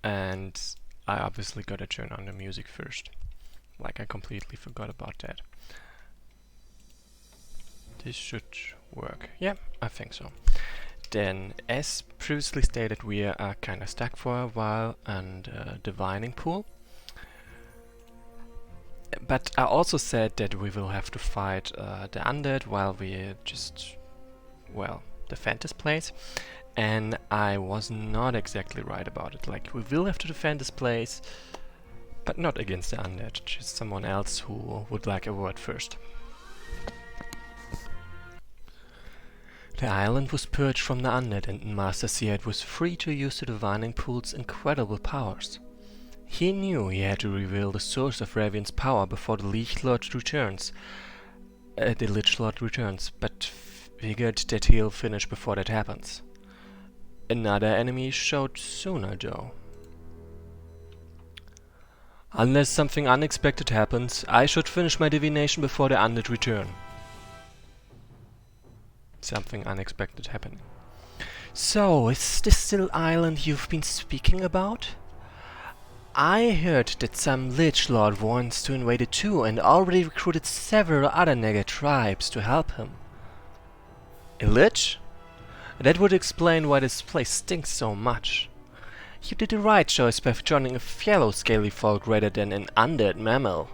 and I obviously gotta turn on the music first. Like, I completely forgot about that. This should work. Yeah, I think so. Then, as previously stated, we are kinda stuck for a while on the divining pool. But I also said that we will have to fight the undead while we just, well, defend this place. And I was not exactly right about it. Like, we will have to defend this place, but not against the undead, just someone else who would like a word first. The island was purged from the undead, and Master Seahead was free to use the divining pool's incredible powers. He knew he had to reveal the source of Ravian's power before the Lich Lord returns. But figured that he'll finish before that happens. Another enemy showed sooner, though. Unless something unexpected happens, I should finish my divination before the undead return. Something unexpected happening. So, is this still island you've been speaking about? I heard that some Lich Lord wants to invade it too, and already recruited several other Naga tribes to help him. A Lich? That would explain why this place stinks so much. You did the right choice by joining a fellow scaly folk rather than an undead mammal.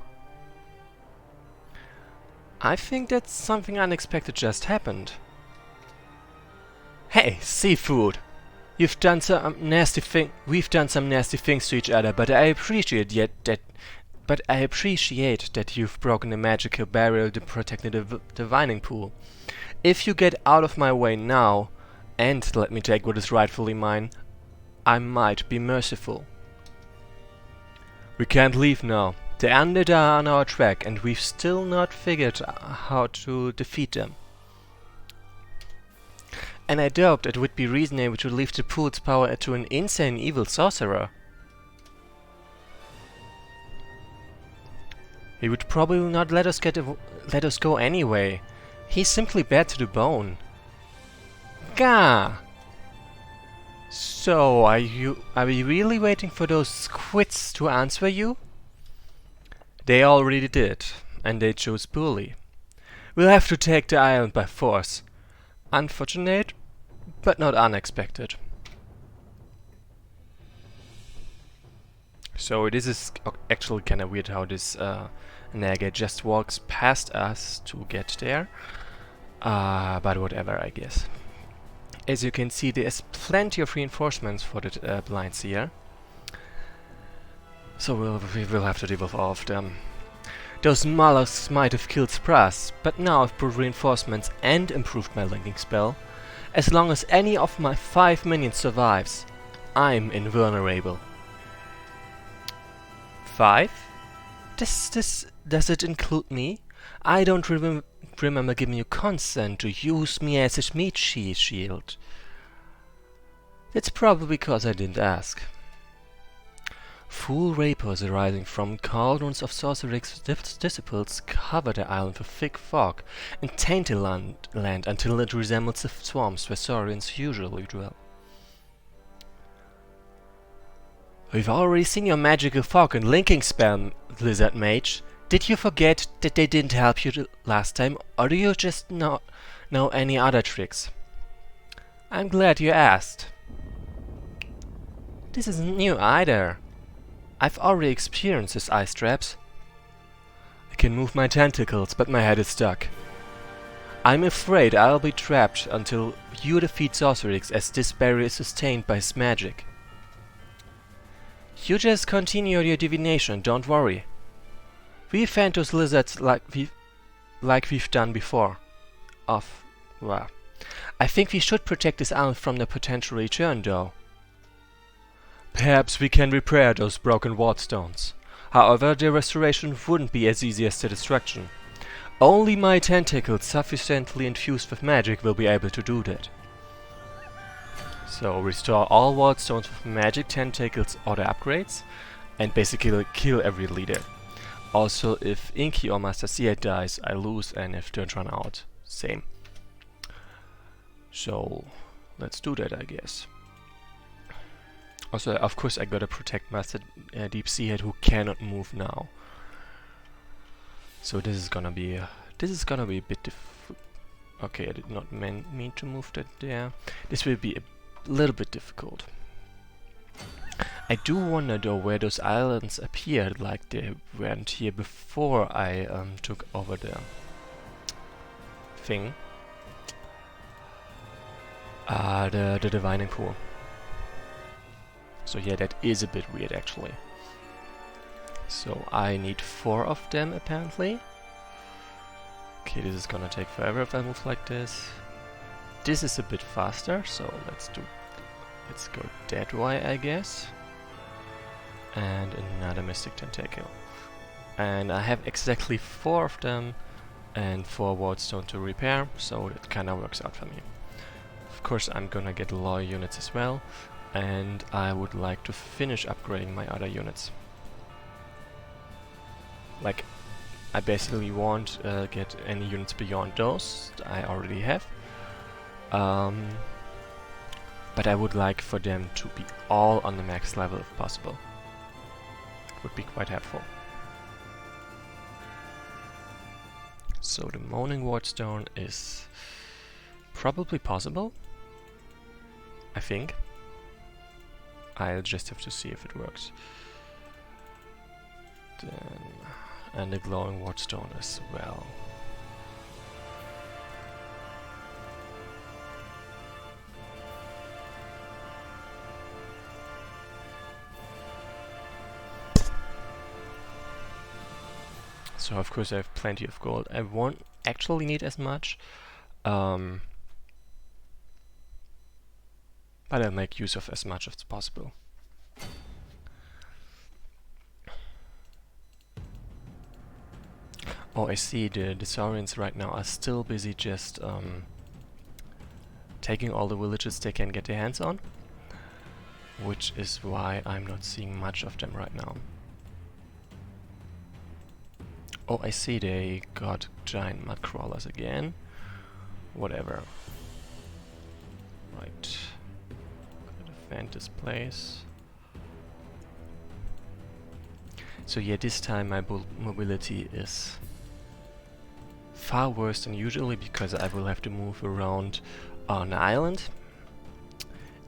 I think that something unexpected just happened. Hey, seafood! We've done some nasty things to each other, but I appreciate that you've broken the magical barrier to protect the divining pool. If you get out of my way now, and let me take what is rightfully mine, I might be merciful. We can't leave now. The undead are on our track, and we've still not figured how to defeat them. And I doubt it would be reasonable to leave the pool's power to an insane evil sorcerer. He would probably not let us go anyway. He's simply bad to the bone. Gah! So, are we really waiting for those squids to answer you? They already did, and they chose poorly. We'll have to take the island by force. Unfortunate, but not unexpected. So this is actually kinda weird how this Naga just walks past us to get there. But whatever, I guess. As you can see, there's plenty of reinforcements for the blind seer. So we will have to deal with all of them. Those mollusks might have killed Sprass, but now I've brought reinforcements and improved my linking spell. As long as any of my 5 minions survives, I'm invulnerable. 5? Does it include me? I don't remember giving you consent to use me as a meat shield. That's probably because I didn't ask. Full vapors arising from cauldrons of sorcerer's disciples cover the island with thick fog and taint the land until it resembles the swamps where saurians usually dwell. We've already seen your magical fog and linking spell, Lizard Mage. Did you forget that they didn't help you last time, or do you just know any other tricks? I'm glad you asked. This isn't new either. I've already experienced these ice traps. I can move my tentacles, but my head is stuck. I'm afraid I'll be trapped until you defeat Sorcerix, as this barrier is sustained by his magic. You just continue your divination, don't worry. We fend those lizards like we've done before. Well, I think we should protect this island from the potential return, though. Perhaps we can repair those broken wardstones. However, their restoration wouldn't be as easy as the destruction. Only my tentacles sufficiently infused with magic will be able to do that. So restore all wardstones with magic tentacles or the upgrades, and basically kill every leader. Also, if Inky or Master Seahead dies, I lose, and if turns run out, same. So let's do that, I guess. Also, of course, I gotta protect Master Deep Sea Head, who cannot move now. So this is gonna be a bit okay, I did not mean to move that there. This will be a little bit difficult. I do wonder though where those islands appeared, like they weren't here before I took over the thing. The divining pool. So yeah, that is a bit weird actually. So I need 4 of them apparently. Okay, this is gonna take forever if I move like this. This is a bit faster, so let's go that way, I guess. And another Mystic Tentacle. And I have exactly 4 of them and 4 Wardstone to repair, so it kinda works out for me. Of course I'm gonna get loyal units as well, and I would like to finish upgrading my other units. Like, I basically won't get any units beyond those I already have. But I would like for them to be all on the max level if possible. It would be quite helpful. So the Moaning Wardstone is probably possible, I think. I'll just have to see if it works. Then, and the Glowing Wardstone as well. So of course I have plenty of gold. I won't actually need as much, but I'll make use of as much as possible. Oh, I see, the Saurians right now are still busy just taking all the villages they can get their hands on, which is why I'm not seeing much of them right now. Oh, I see, they got giant mud crawlers again. Whatever. Right. Gotta defend this place. So yeah, this time my mobility is far worse than usually because I will have to move around on the island,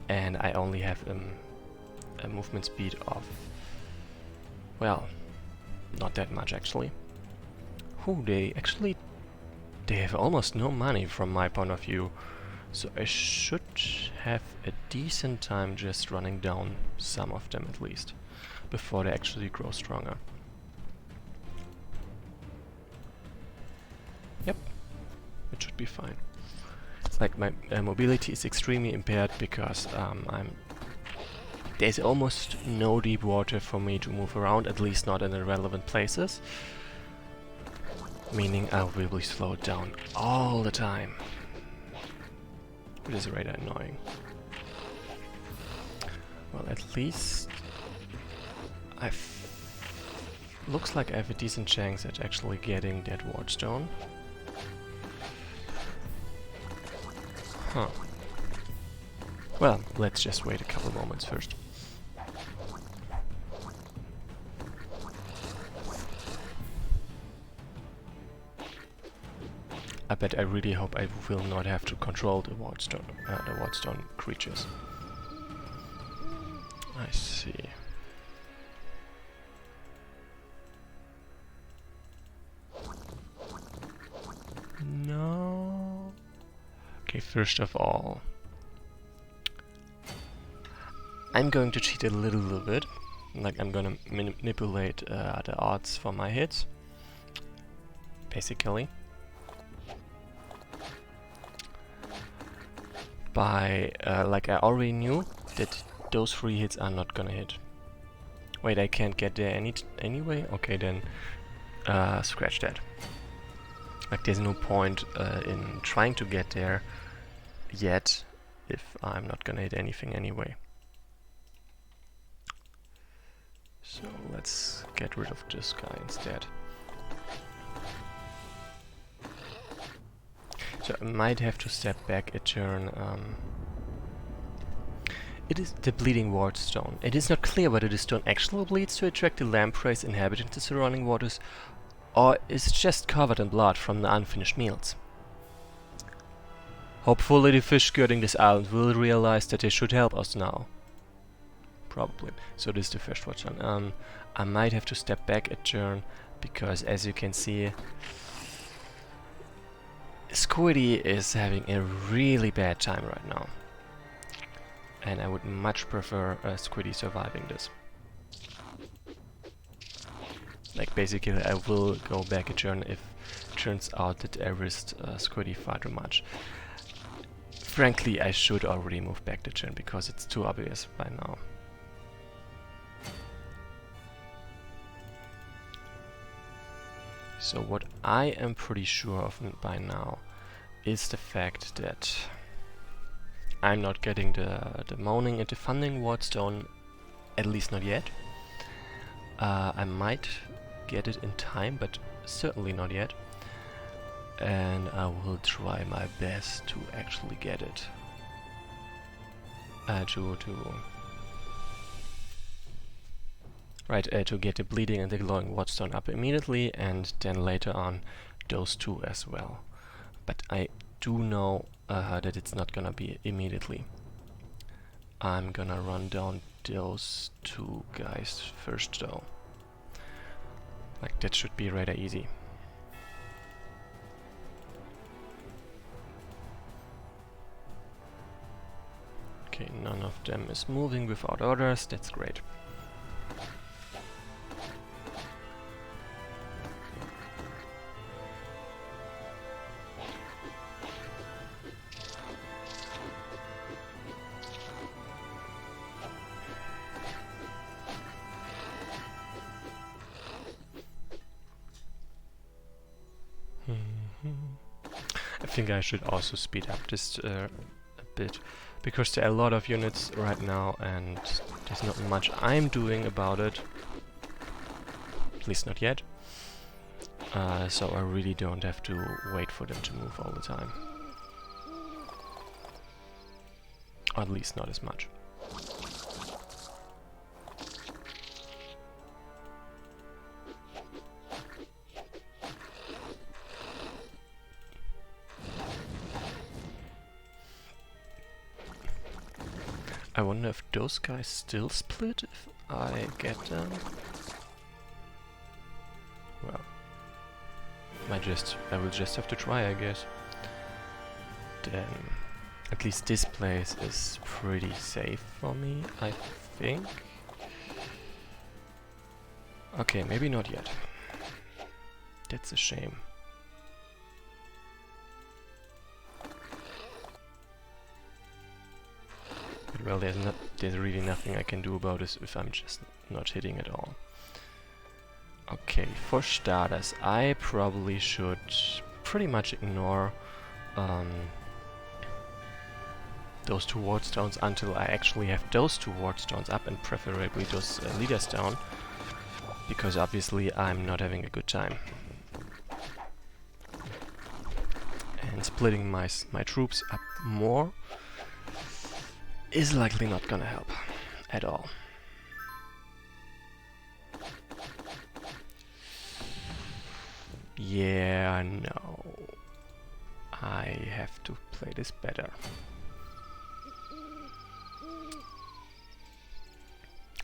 and I only have a movement speed of, well, not that much actually. Ooh, they have almost no money from my point of view, so I should have a decent time just running down some of them at least before they actually grow stronger. Yep, it should be fine. Like, my mobility is extremely impaired because there's almost no deep water for me to move around, at least not in the relevant places. Meaning I will be slowed down all the time. Which is rather annoying. Well, at least looks like I have a decent chance at actually getting that Wardstone. Huh. Well, let's just wait a couple moments first. I bet I really hope I will not have to control the Wardstone creatures. I see. No. Okay, first of all, I'm going to cheat a little bit. Like, I'm gonna manipulate the odds for my hits, basically. By, like I already knew that those 3 hits are not gonna hit. Wait, I can't get there anyway? Okay, then scratch that. Like, there's no point in trying to get there yet if I'm not gonna hit anything anyway. So let's get rid of this guy instead. So I might have to step back a turn It is the bleeding ward stone. It is not clear whether the stone actually bleeds to attract the lampreys inhabiting the surrounding waters, or is just covered in blood from the unfinished meals. Hopefully the fish skirting this island will realize that they should help us now. Probably. So this is the first watch on. I might have to step back a turn, because as you can see, Squiddy is having a really bad time right now. And I would much prefer Squiddy surviving this. Like basically I will go back a turn if it turns out that I risked Squiddy far too much. Frankly, I should already move back the turn because it's too obvious by now. So what I am pretty sure of by now is the fact that I'm not getting the moaning and the funding ward stone, at least not yet. I might get it in time, but certainly not yet. And I will try my best to actually get it. To get the bleeding and the glowing ward stone up immediately, and then later on those two as well. But I do know that it's not gonna be immediately. I'm gonna run down those two guys first though. Like that should be rather easy. Okay, none of them is moving without orders, that's great. I think I should also speed up this a bit, because there are a lot of units right now and there's not much I'm doing about it. At least not yet. So I really don't have to wait for them to move all the time. Or at least not as much. I wonder if those guys still split if I get them. Well, I will just have to try, I guess. Then at least this place is pretty safe for me, I think. Okay, maybe not yet. That's a shame. But well, there's really nothing I can do about this if I'm just not hitting at all. Okay, for starters, I probably should pretty much ignore those two ward stones until I actually have those two ward stones up, and preferably those leaders down, because obviously I'm not having a good time. And splitting my troops up more is likely not gonna help at all. Yeah, no. I have to play this better.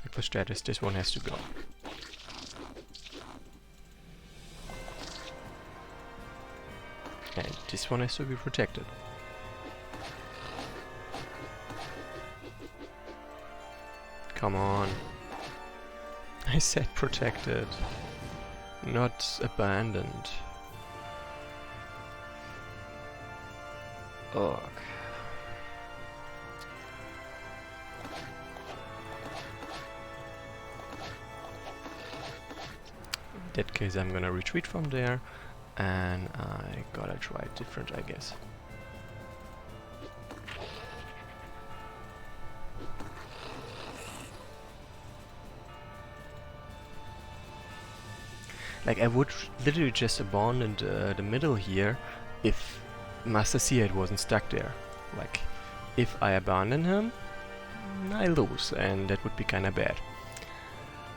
For status, this one has to go. And this one has to be protected. Come on. I said protected, not abandoned. Ugh. In that case, I'm gonna retreat from there, and I gotta try it different, I guess. Like, I would literally just abandon the middle here if Master Seahad wasn't stuck there. Like, if I abandon him, I lose, and that would be kinda bad.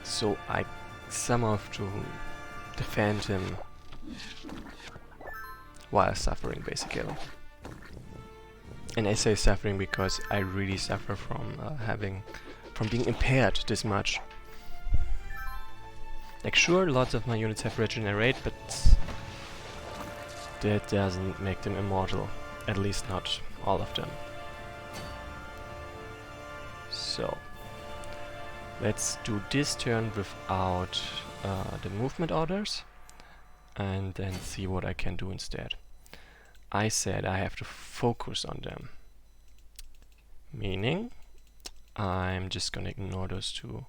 So I somehow have to defend him while suffering, basically. And I say suffering because I really suffer from being impaired this much. Like, sure, lots of my units have regenerate, but that doesn't make them immortal. At least not all of them. So let's do this turn without the movement orders, and then see what I can do instead. I said I have to focus on them, meaning I'm just gonna ignore those two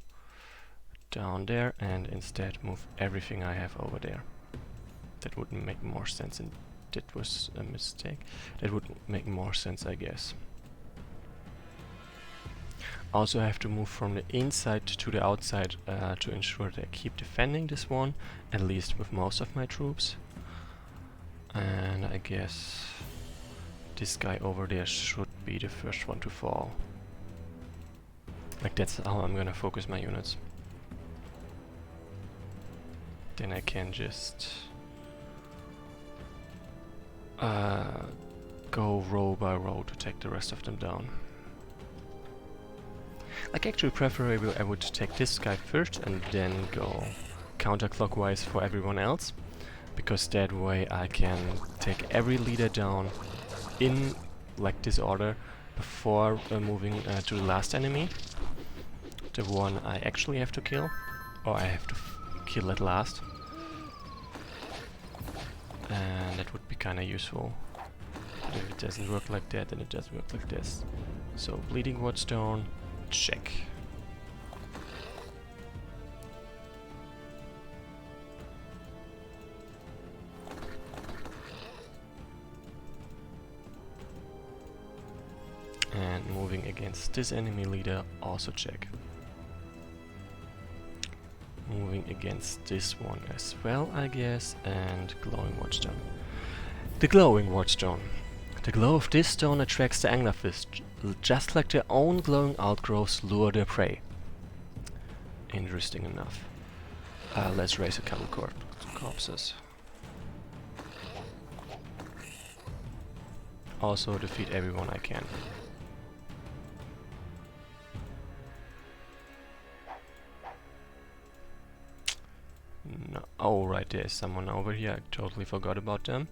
down there and instead move everything I have over there. That would make more sense, and that was a mistake. That would make more sense, I guess. Also, I have to move from the inside to the outside to ensure that I keep defending this one, at least with most of my troops. And I guess this guy over there should be the first one to fall. Like, that's how I'm gonna focus my units. Then I can just go row by row to take the rest of them down. Like, actually preferably I would take this guy first and then go counterclockwise for everyone else, because that way I can take every leader down in like this order before moving to the last enemy, the one I actually have to kill, or I have to kill at last. And that would be kinda useful. But if it doesn't work like that, then it does work like this. So, Bleeding Wardstone, check. And moving against this enemy leader, also check. Moving against this one as well, I guess, and Glowing Wardstone. The Glowing Wardstone. The glow of this stone attracts the anglerfish, just like their own glowing outgrowths lure their prey. Interesting enough. Let's raise a couple corpses. Also defeat everyone I can. No. Oh, right, there's someone over here. I totally forgot about them.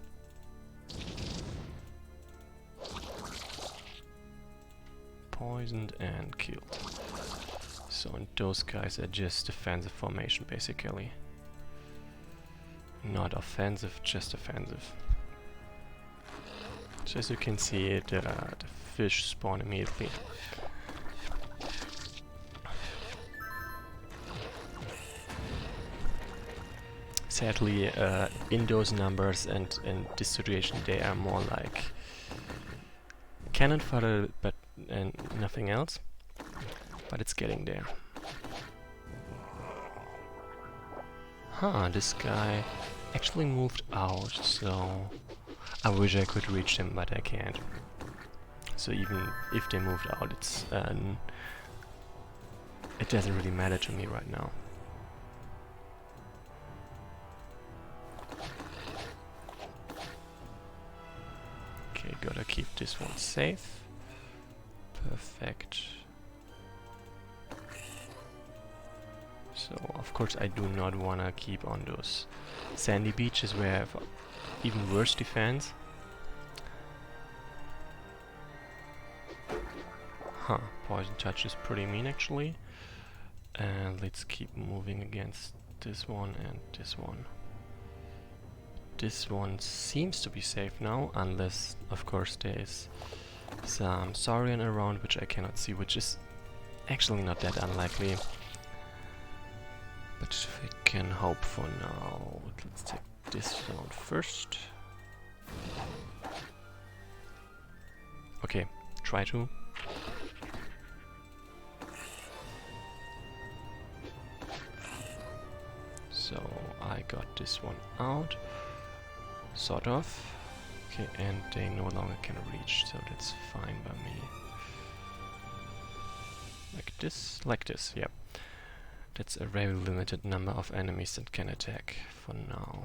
Poisoned and killed. So, and those guys are just defensive formation, basically. Not offensive, just offensive. So as you can see, the fish spawn immediately. Sadly, in those numbers and in this situation, they are more like cannon fodder, but and nothing else. But it's getting there. Huh, this guy actually moved out, so I wish I could reach him, but I can't. So even if they moved out, it's it doesn't really matter to me right now. Okay, gotta keep this one safe. Perfect. So, of course, I do not wanna keep on those sandy beaches where I have even worse defense. Huh, Poison Touch is pretty mean actually. And let's keep moving against this one and this one. This one seems to be safe now, unless, of course, there is some Saurian around, which I cannot see, which is actually not that unlikely. But we can hope for now. Let's take this down first. Okay, try to. So I got this one out. Sort of. Okay, and they no longer can reach, so that's fine by me. Like this, yeah. That's a very limited number of enemies that can attack for now.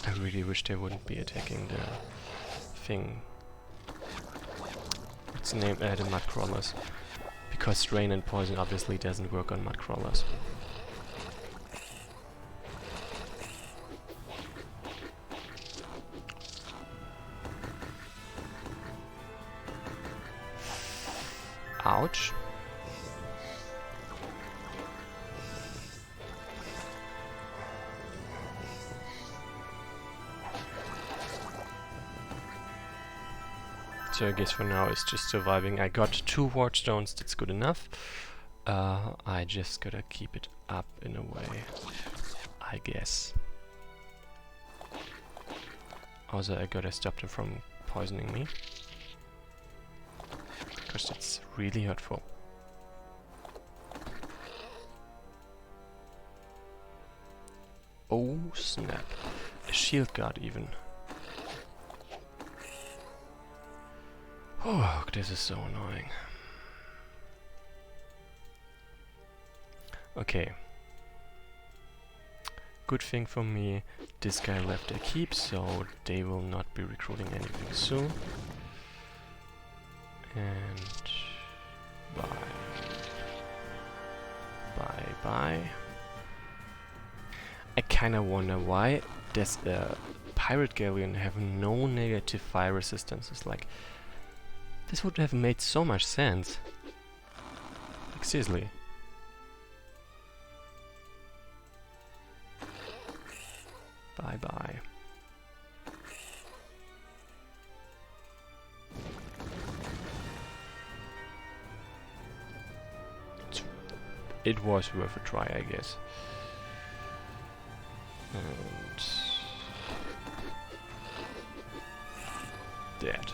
I really wish they wouldn't be attacking the thing. What's the name? The mud crawlers. Because rain and poison obviously doesn't work on mud crawlers. Ouch. So I guess for now it's just surviving. I got 2 ward stones, that's good enough. I just gotta keep it up in a way, I guess. Also I gotta stop them from poisoning me, because that's really hurtful. Oh snap, a shield guard even. Oh, this is so annoying. Okay. Good thing for me, this guy left their keep, so they will not be recruiting anything soon. And bye. Bye bye. I kinda wonder why does a pirate galleon have no negative fire resistance. It's like, this would have made so much sense. Like, seriously. Bye bye. It was worth a try, I guess. And dead.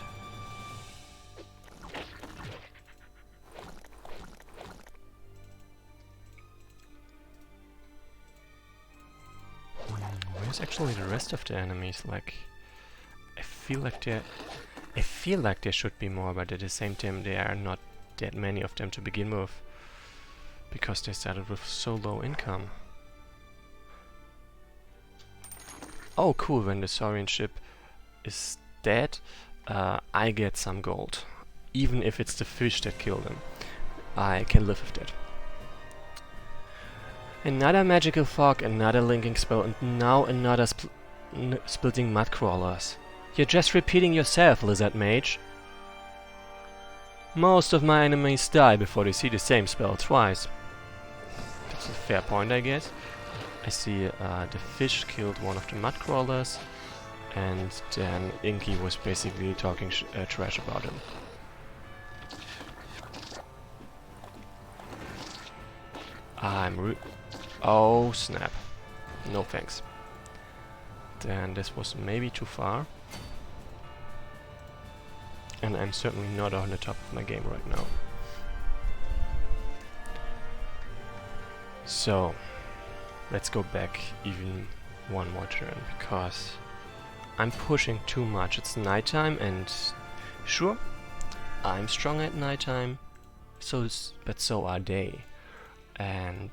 Where's actually the rest of the enemies? Like, I feel like there should be more, but at the same time there are not that many of them to begin with, because they started with so low income. Oh cool, when the Saurian ship is dead, I get some gold. Even if it's the fish that killed them. I can live with that. Another magical fog, another linking spell, and now another splitting mud crawlers. You're just repeating yourself, lizard mage. Most of my enemies die before they see the same spell twice. That's a fair point, I guess. I see the fish killed one of the mud crawlers, and then Inky was basically talking trash about him. Oh snap. No thanks. Then this was maybe too far. And I'm certainly not on the top of my game right now. So, let's go back even one more turn, because I'm pushing too much. It's nighttime, and sure, I'm strong at nighttime, but so are they. And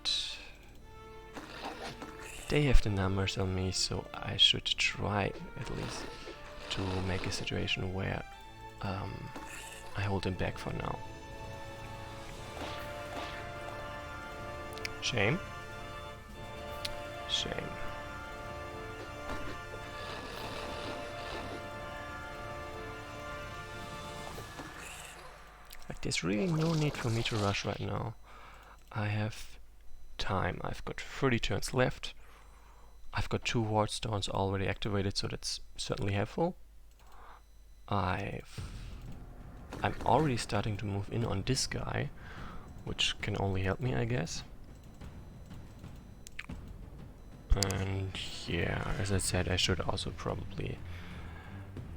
they have the numbers on me, so I should try at least to make a situation where I hold them back for now. Shame. Shame. Like, there's really no need for me to rush right now. I have time. I've got 30 turns left. I've got 2 ward stones already activated, so that's certainly helpful. I'm already starting to move in on this guy, which can only help me, I guess. And yeah, as I said, I should also probably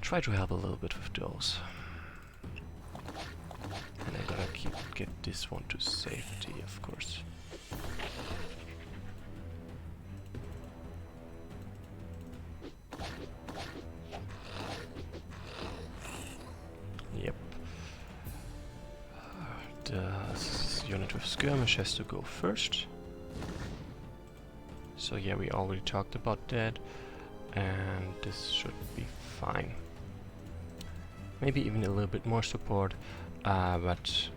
try to help a little bit with those. And I gotta get this one to safety, of course. the unit with skirmish has to go first. So yeah, we already talked about that, and this should be fine. Maybe even a little bit more support, but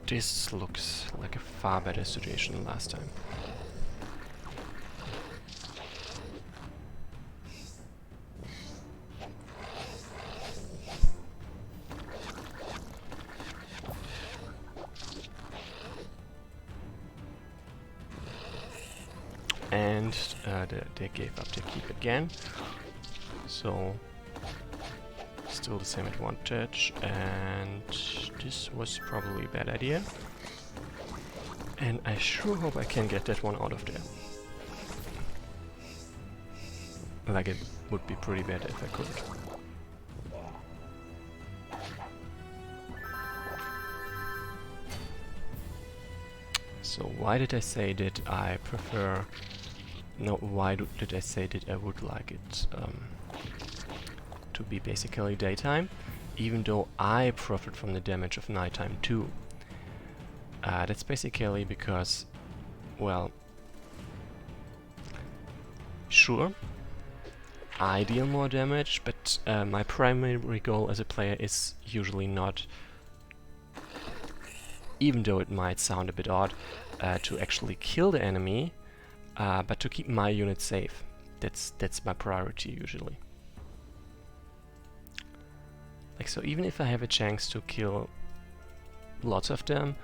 this looks like a far better situation than last time. And they gave up their keep again, so still the same advantage, and this was probably a bad idea, and I sure hope I can get that one out of there. Like, it would be pretty bad if I couldn't. So why did I say that I prefer... No, why did I say that I would like it to be basically daytime, even though I profit from the damage of nighttime too? That's basically because, well, sure, I deal more damage, but my primary goal as a player is usually not, even though it might sound a bit odd, to actually kill the enemy, but to keep my unit safe. That's my priority usually. Like, so even if I have a chance to kill lots of them,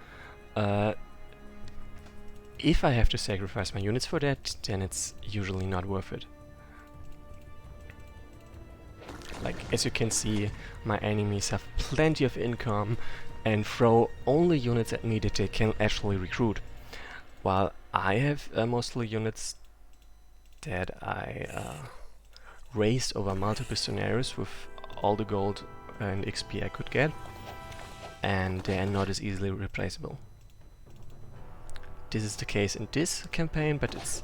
if I have to sacrifice my units for that, then it's usually not worth it. Like, as you can see, my enemies have plenty of income and throw only units at me that they can actually recruit, while I have mostly units that I raised over multiple scenarios with all the gold and XP I could get, and they are not as easily replaceable. This is the case in this campaign, but it's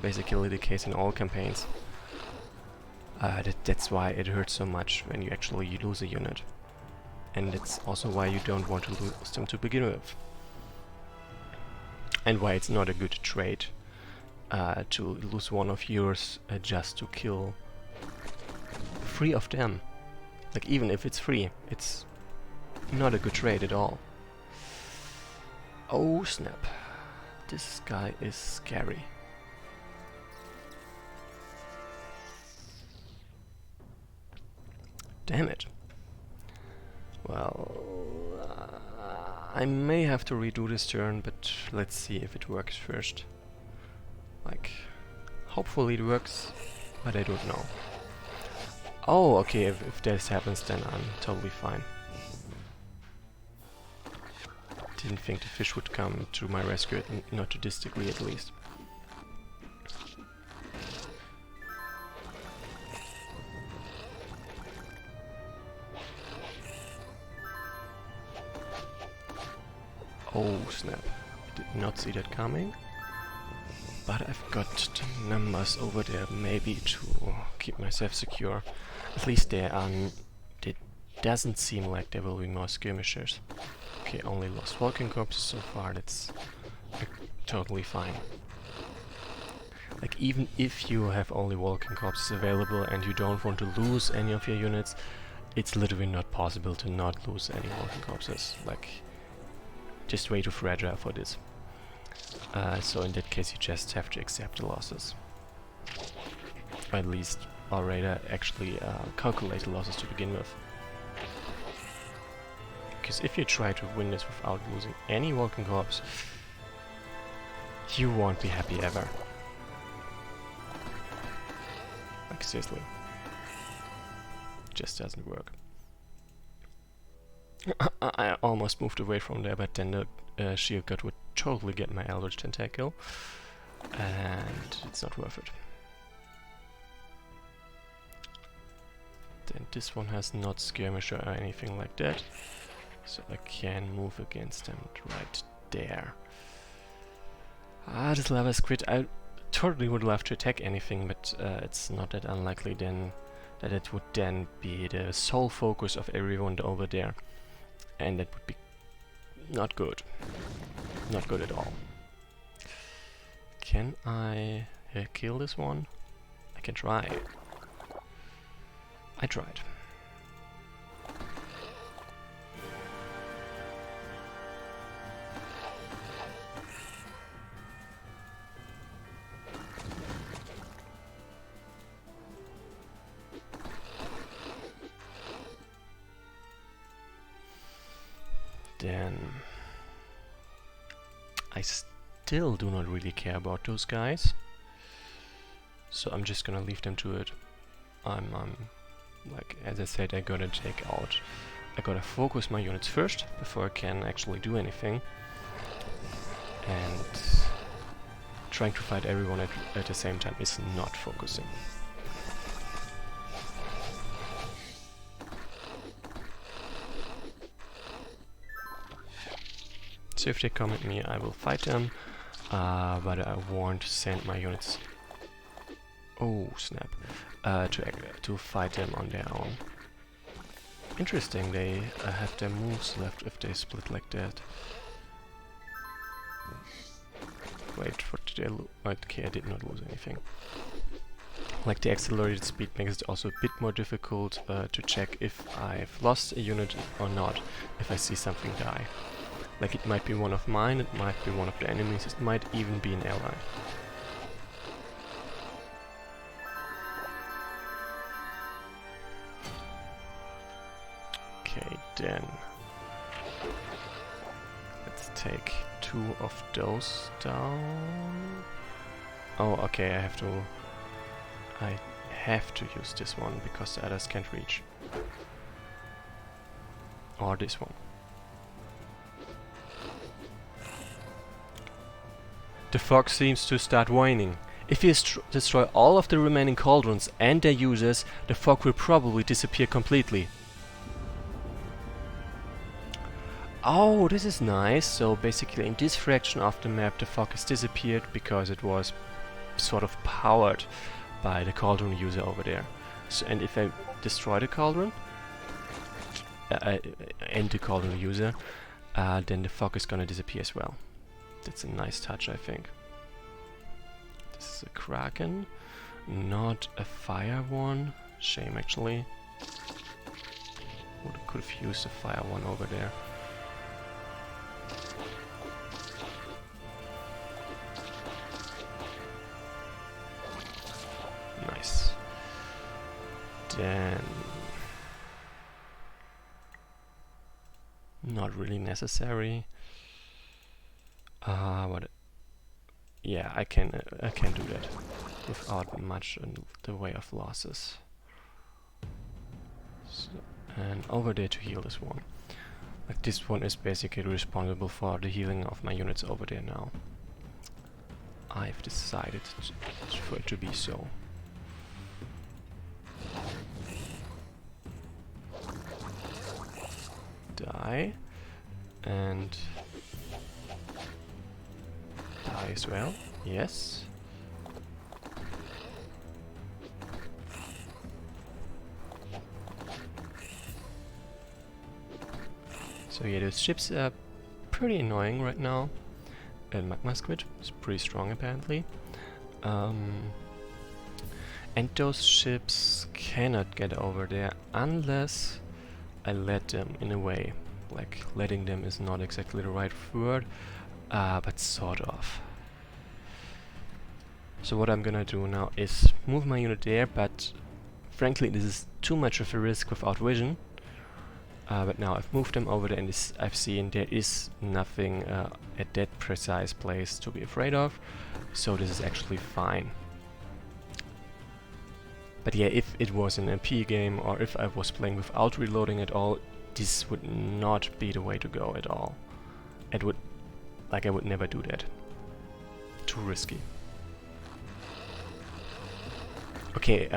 basically the case in all campaigns. That's why it hurts so much when you actually lose a unit, and that's also why you don't want to lose them to begin with, and why it's not a good trade to lose one of yours just to kill 3 of them. Like, even if it's free, it's not a good trade at all. Oh snap, this guy is scary. Damn it. Well, I may have to redo this turn, but let's see if it works first. Like, hopefully it works, but I don't know. Oh, okay, if this happens, then I'm totally fine. Didn't think the fish would come to my rescue, not to this degree at least. Oh snap, I did not see that coming. But I've got the numbers over there maybe to keep myself secure. At least there are it doesn't seem like there will be more skirmishers. Okay, only lost walking corpses so far, that's totally fine. Like, even if you have only walking corpses available and you don't want to lose any of your units, it's literally not possible to not lose any walking corpses. Like, just way too fragile for this. So in that case you just have to accept the losses. Or at least already actually calculate the losses to begin with. Because if you try to win this without losing any walking corpse, you won't be happy ever. Like, seriously. Just doesn't work. I almost moved away from there, but then the shield guard would totally get my Eldritch Tentacle, and it's not worth it. Then this one has not skirmish or anything like that, so I can move against them right there. Ah, this lava squid, I totally would love to attack anything, but it's not that unlikely then that it would then be the sole focus of everyone over there. And that would be Not good. Not good at all. Can I kill this one? I can try. I tried. Then I still do not really care about those guys, so I'm just gonna leave them to it. I'm like, as I said, I gotta focus my units first before I can actually do anything, and trying to fight everyone at the same time is not focusing. So if they come at me, I will fight them, but I won't send my units. Oh snap! To fight them on their own. Interesting, they have their moves left if they split like that. Wait, what did I lose? Okay, I did not lose anything. Like, the accelerated speed makes it also a bit more difficult to check if I've lost a unit or not, if I see something die. Like, it might be one of mine, it might be one of the enemies, it might even be an ally. Okay, then let's take 2 of those down. Oh, okay, I have to use this one because the others can't reach. Or this one. The fog seems to start whining. If you destroy all of the remaining cauldrons and their users, the fog will probably disappear completely. Oh, this is nice. So basically in this fraction of the map the fog has disappeared because it was sort of powered by the cauldron user over there. So, and if I destroy the cauldron and the cauldron user, then the fog is gonna disappear as well. That's a nice touch, I think. This is a Kraken, not a fire one. Shame, actually. Could have used a fire one over there. Nice. Then... not really necessary. What? Yeah, I can do that without much in the way of losses. So, and over there to heal this one. Like, this one is basically responsible for the healing of my units over there now. I've decided for it to be so. Die and die as well. Yes. So yeah, those ships are pretty annoying right now. And Magma Squid is pretty strong apparently. And those ships cannot get over there unless I let them in a way. Like, letting them is not exactly the right word, but sort of. So what I'm gonna do now is move my unit there, but frankly this is too much of a risk without vision. But now I've moved them over there and I've seen there is nothing at that precise place to be afraid of, so this is actually fine. But yeah, if it was an MP game or if I was playing without reloading at all, this would not be the way to go at all. It would, like, I would never do that. Too risky. Okay,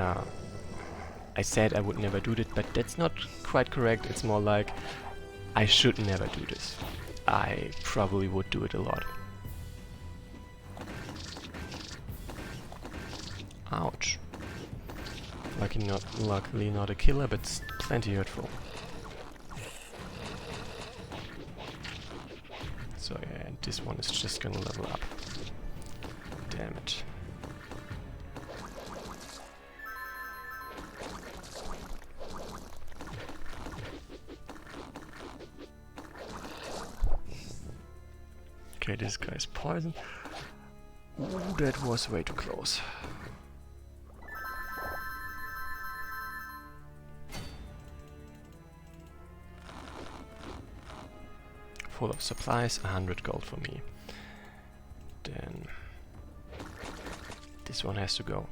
I said I would never do that, but that's not quite correct. It's more like I should never do this. I probably would do it a lot. Ouch. Luckily not a killer, but plenty hurtful. So yeah, and this one is just gonna level up. Damn it. Okay, this guy's poison. Ooh, that was way too close. Full of supplies, 100 gold for me. Then this one has to go.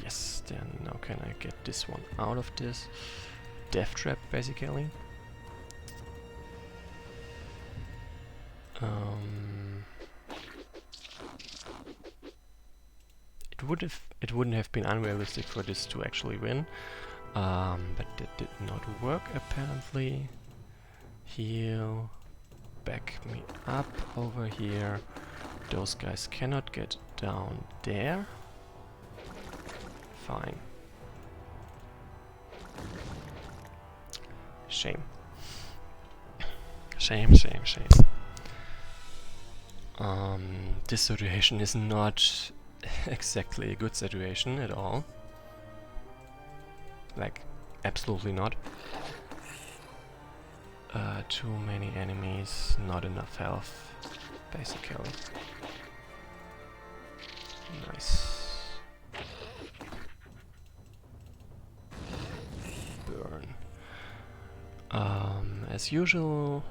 Yes, then now can I get this one out of this death trap basically. It wouldn't have been unrealistic for this to actually win, but that did not work apparently. Heal, back me up over here. Those guys cannot get down there. Fine. Shame. Shame, shame, shame. This situation is not exactly a good situation at all. Like, absolutely not. Too many enemies, not enough health, basically. Nice. Burn. As usual,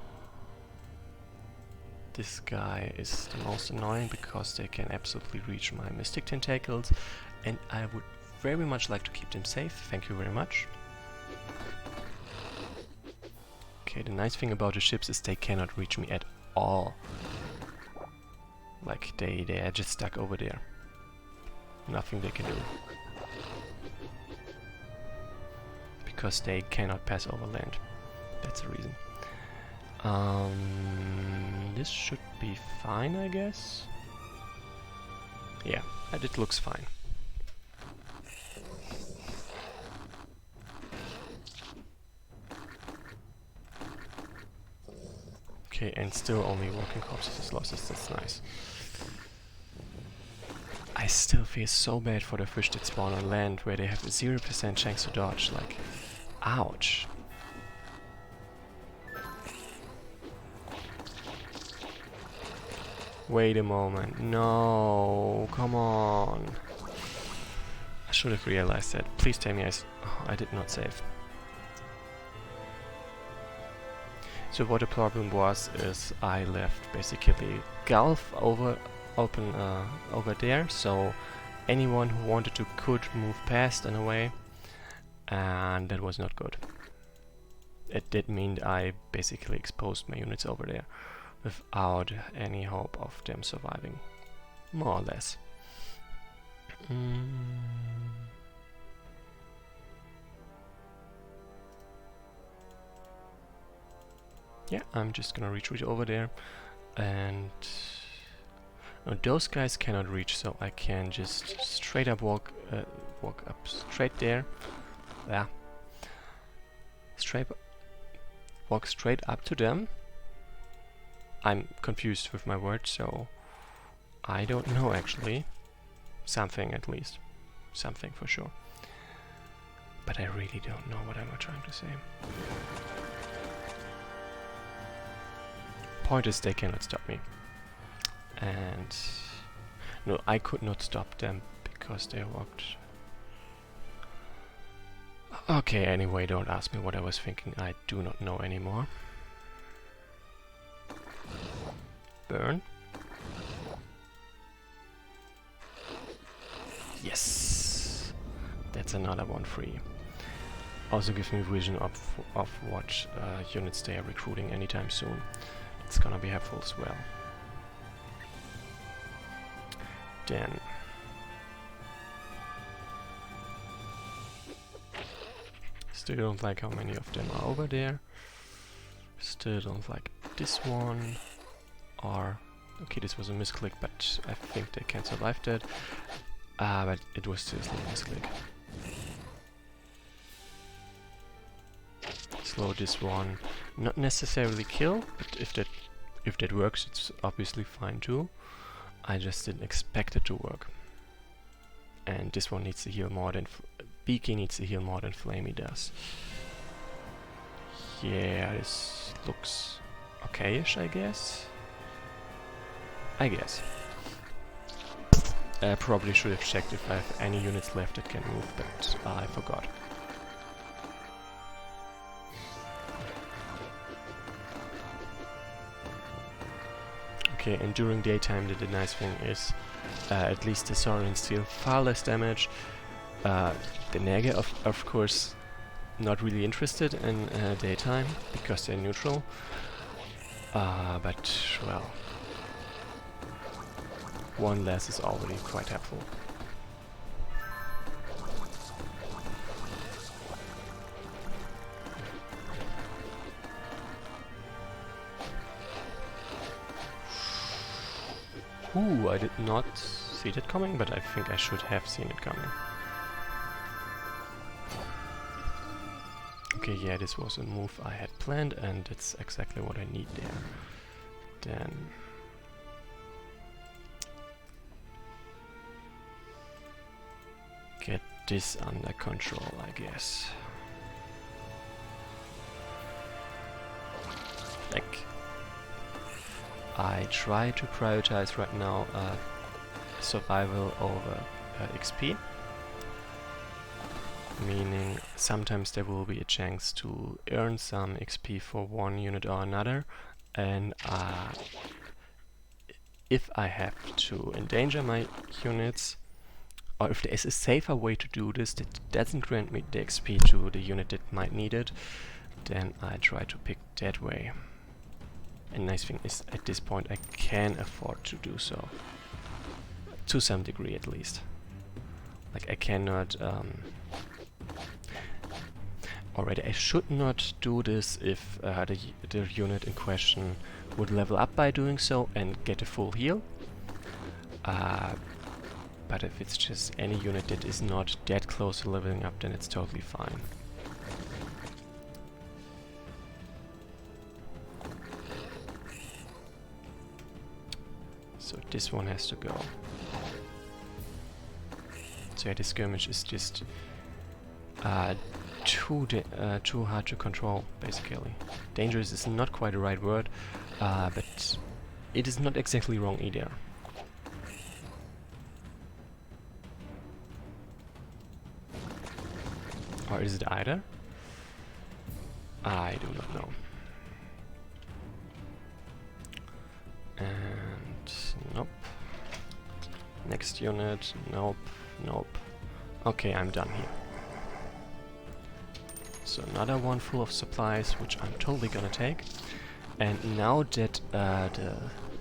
this guy is the most annoying because they can absolutely reach my mystic tentacles, and I would very much like to keep them safe. Thank you very much. Okay, the nice thing about the ships is they cannot reach me at all. Like, they are just stuck over there. Nothing they can do. Because they cannot pass over land. That's the reason. This should be fine, I guess. Yeah, it looks fine. Okay, and still only walking corpses losses, that's nice. I still feel so bad for the fish that spawn on land where they have a 0% chance to dodge, like, ouch. Wait a moment, no, come on. I should have realized that. Please tell me I did not save. So what the problem was is I left basically Gulf open over there, so anyone who wanted to could move past and away, and that was not good. It did mean I basically exposed my units over there without any hope of them surviving, more or less. Yeah, I'm just gonna retreat over there, and no, those guys cannot reach, so I can just straight up walk up straight there. Yeah, walk straight up to them. I'm confused with my words, so I don't know actually. Something at least, something for sure. But I really don't know what I'm trying to say. Point is, they cannot stop me, and no, I could not stop them because they walked. Okay, anyway, don't ask me what I was thinking. I do not know anymore. Burn. Yes, that's another one free. Also gives me vision of what units they are recruiting anytime soon. It's gonna be helpful as well. Then still don't like how many of them are over there. Still don't like this one. Or okay, this was a misclick, but I think they can survive that. But it was seriously a misclick. Slow this one, not necessarily kill, but If that works, it's obviously fine too. I just didn't expect it to work. And this one needs to heal more than Beaky needs to heal more than Flamey does. Yeah, this looks okay-ish, I guess. Probably should have checked if I have any units left that can move, but I forgot. Okay, and during daytime the nice thing is at least the Saurians deal far less damage. The Nega of course not really interested in daytime because they're neutral. But well, one less is already quite helpful. Ooh, I did not see that coming, but I think I should have seen it coming. Okay, yeah, this was a move I had planned, and it's exactly what I need there. Then get this under control, I guess. Like, I try to prioritize right now survival over XP. Meaning sometimes there will be a chance to earn some XP for one unit or another, and if I have to endanger my units, or if there is a safer way to do this that doesn't grant me the XP to the unit that might need it, then I try to pick that way. And nice thing is, at this point I can afford to do so. To some degree at least. Like I cannot... Already, I should not do this if the unit in question would level up by doing so and get a full heal. But if it's just any unit that is not that close to leveling up, then it's totally fine. So this one has to go. So yeah, this skirmish is just too hard to control, basically. Dangerous is not quite the right word, but it is not exactly wrong either. Or is it either? I do not know. And nope. Next unit, nope, nope. Okay, I'm done here. So another one full of supplies, which I'm totally gonna take. And now that the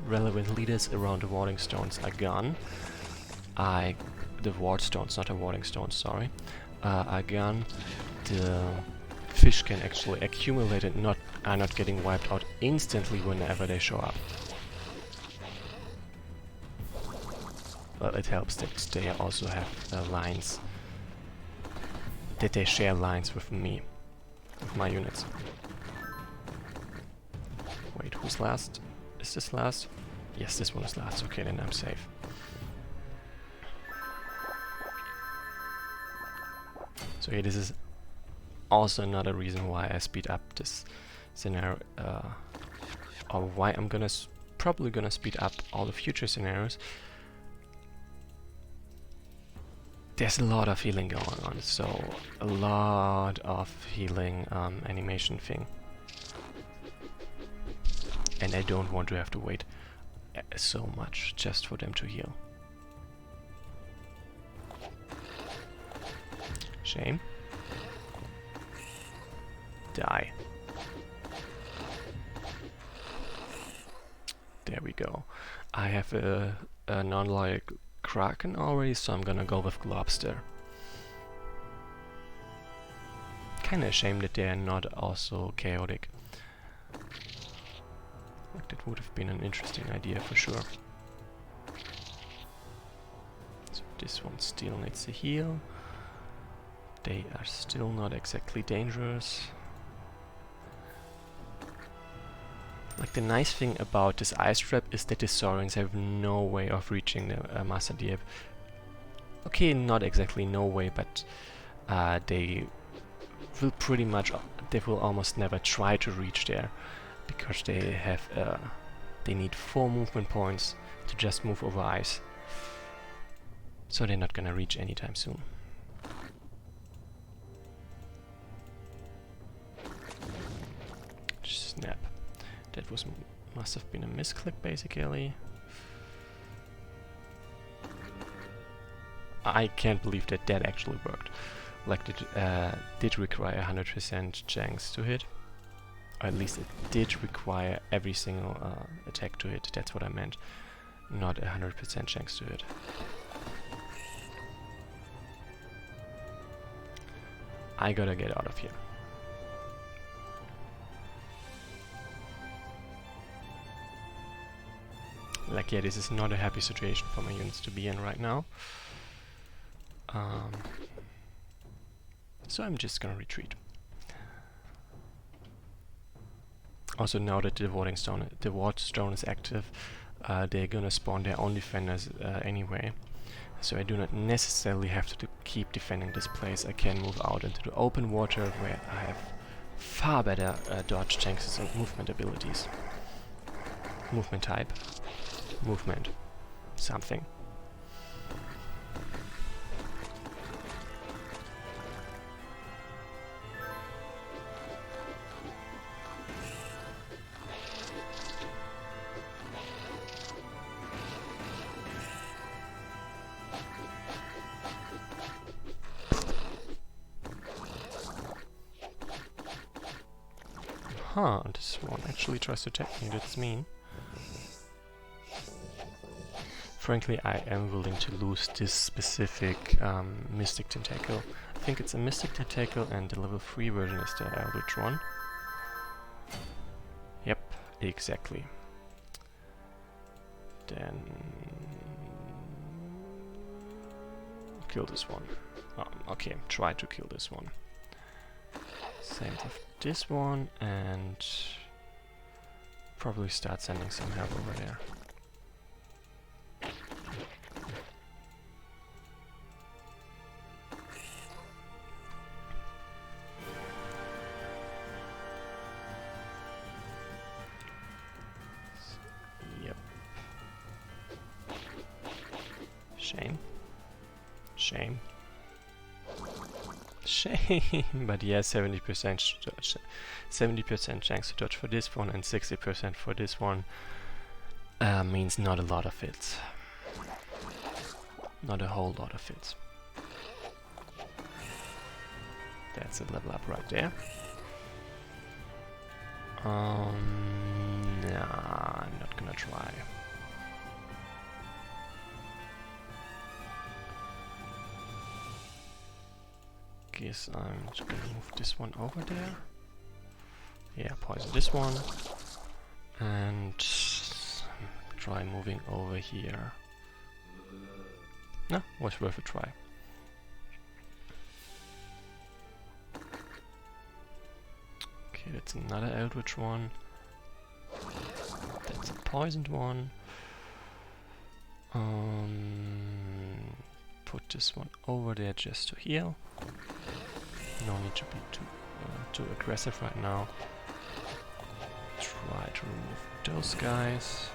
relevant leaders around the warding stones are gone, the ward stones, not the warding stones, sorry, are gone, the fish can actually accumulate and are not getting wiped out instantly whenever they show up. Well, it helps that they also have lines, that they share lines with me, with my units. Wait, who's last? Is this last? Yes, this one is last. Okay, then I'm safe. So yeah, this is also another reason why I speed up this scenario, or why I'm probably gonna speed up all the future scenarios. There's a lot of healing going on, so a lot of healing animation thing. And I don't want to have to wait so much just for them to heal. Shame. Die. There we go. I have a non-loyal Kraken already, so I'm gonna go with Globster. Kinda ashamed that they're not also chaotic. Like, that would have been an interesting idea for sure. So this one still needs to heal. They are still not exactly dangerous. Like, the nice thing about this ice trap is that the saurians have no way of reaching the Master Diab. Okay, not exactly no way, but they will pretty much, they will almost never try to reach there, because they have, they need 4 movement points to just move over ice. So they're not gonna reach anytime soon. Snap. That must have been a misclick, basically. I can't believe that that actually worked. Like, it did require 100% chance to hit. Or at least it did require every single attack to hit. That's what I meant. Not 100% chance to hit. I gotta get out of here. Like, yeah, this is not a happy situation for my units to be in right now. So I'm just gonna retreat. Also, now that the ward stone is active, they're gonna spawn their own defenders anyway. So I do not necessarily have to keep defending this place. I can move out into the open water where I have far better dodge chances and movement abilities. Movement type. Movement. Something. Huh, this one actually tries to attack me, that's mean. Frankly, I am willing to lose this specific Mystic Tentacle. I think it's a Mystic Tentacle and the level 3 version is the Eldritch one. Yep, exactly. Then... kill this one. Okay, try to kill this one. Same with this one, and probably start sending some help over there. Yep. Shame. Shame. Shame, but yeah, 70% chance to dodge for this one and 60% for this one means not a lot of hits. Not a whole lot of hits. That's a level up right there. Nah, I'm not gonna try. Guess I'm just gonna move this one over there. Yeah, poison this one. And try moving over here. No, was worth a try. Okay, that's another Eldritch one. That's a poisoned one. Put this one over there just to heal. No need to be too aggressive right now. Try to remove those guys.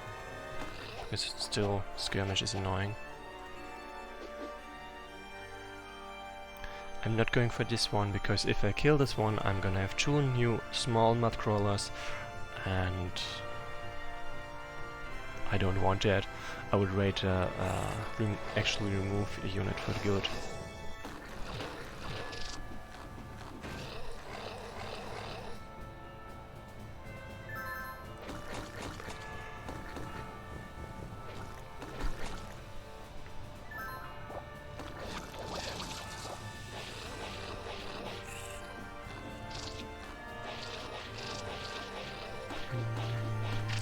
Because still skirmish is annoying. I'm not going for this one because if I kill this one I'm gonna have 2 new small mud crawlers and I don't want that. I would rather actually remove a unit for the good.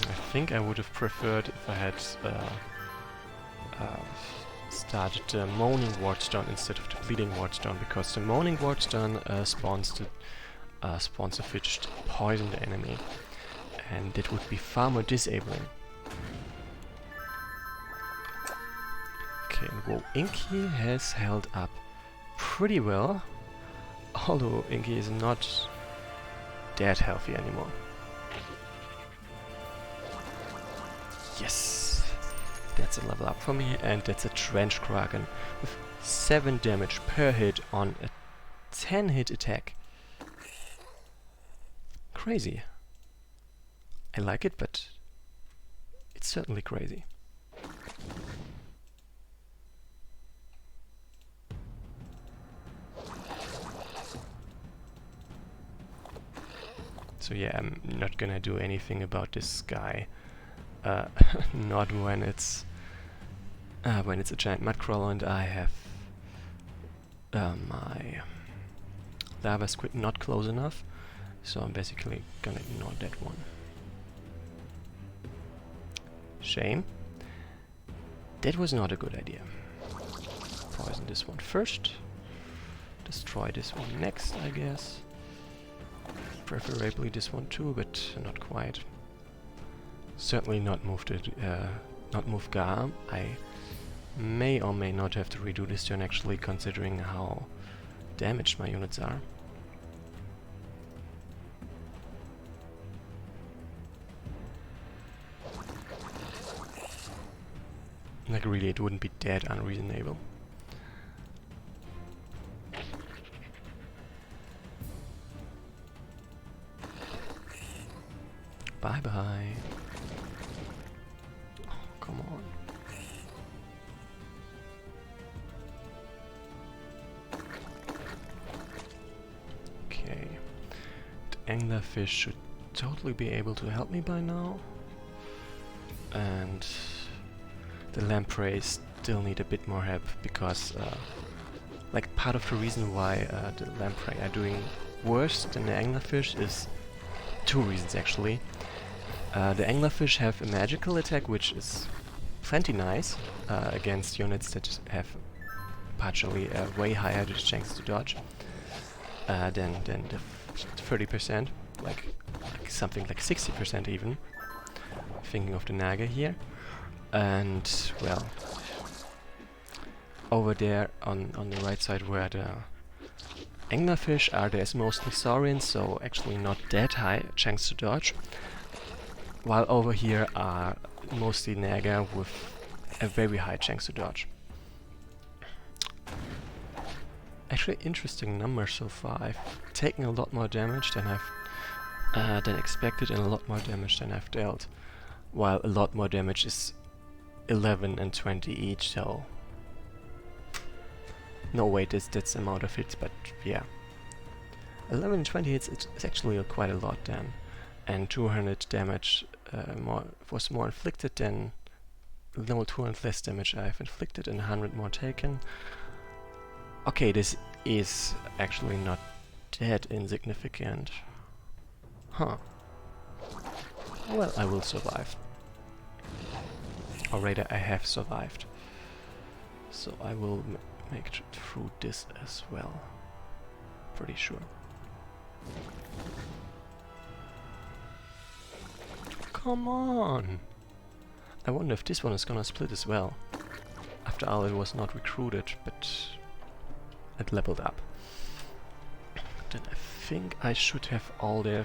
I think I would have preferred if I had started the Moaning Wardstone instead of the Bleeding Wardstone, because the Moaning Wardstone spawns a fish to poison the enemy, and it would be far more disabling. Okay, well, Inky has held up pretty well, although Inky is not that healthy anymore. Yes! That's a level up for me, and that's a Trench Kraken with 7 damage per hit on a 10-hit attack. Crazy. I like it, but it's certainly crazy. So yeah, I'm not gonna do anything about this guy. Not when it's a giant mudcrawler and I have my lava squid not close enough, so I'm basically gonna ignore that one. Shame. That was not a good idea. Poison this one first. Destroy this one next, I guess. Preferably this one too, but not quite. Certainly not move Gar. I may or may not have to redo this turn actually, considering how damaged my units are. Like really, it wouldn't be that unreasonable. Bye bye. Oh, come on. Okay. The anglerfish should totally be able to help me by now. And the lampreys still need a bit more help because like part of the reason why the lamprey are doing worse than the anglerfish is two reasons actually. The anglerfish have a magical attack which is plenty nice against units that have partially way higher chance to dodge than the 30%, like something like 60% even. Thinking of the Naga here. And well, over there on the right side where the anglerfish are, there's mostly saurians, so actually not that high chance to dodge. While over here are mostly Naga with a very high chance to dodge. Actually, interesting numbers so far. I've taken a lot more damage than than expected, and a lot more damage than I've dealt. While a lot more damage is 11 and 20 each, so no wait, that's amount of hits, but yeah, 11 and 20 hits, it's actually quite a lot then, and 200 damage was more inflicted than 200 less damage I've inflicted and 100 more taken. Okay, this is actually not that insignificant. Huh. Well, I will survive. Or rather, I have survived. So I will make it through this as well. Pretty sure. Come on! I wonder if this one is gonna split as well. After all, it was not recruited, but it leveled up. Then I think I should have all their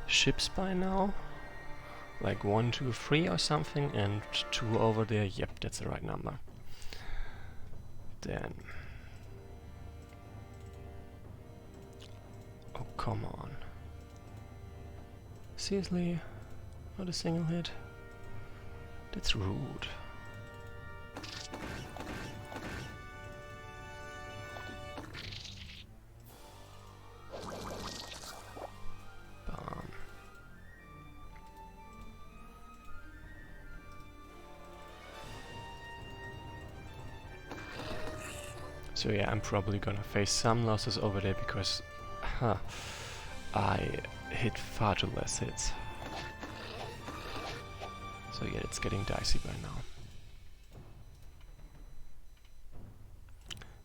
ships by now. Like 1, 2, 3 or something, and 2 over there. Yep, that's the right number. Then... oh, come on. Seriously? Not a single hit? That's rude. So yeah, I'm probably gonna face some losses over there because I hit far too less hits. So yeah, it's getting dicey by now.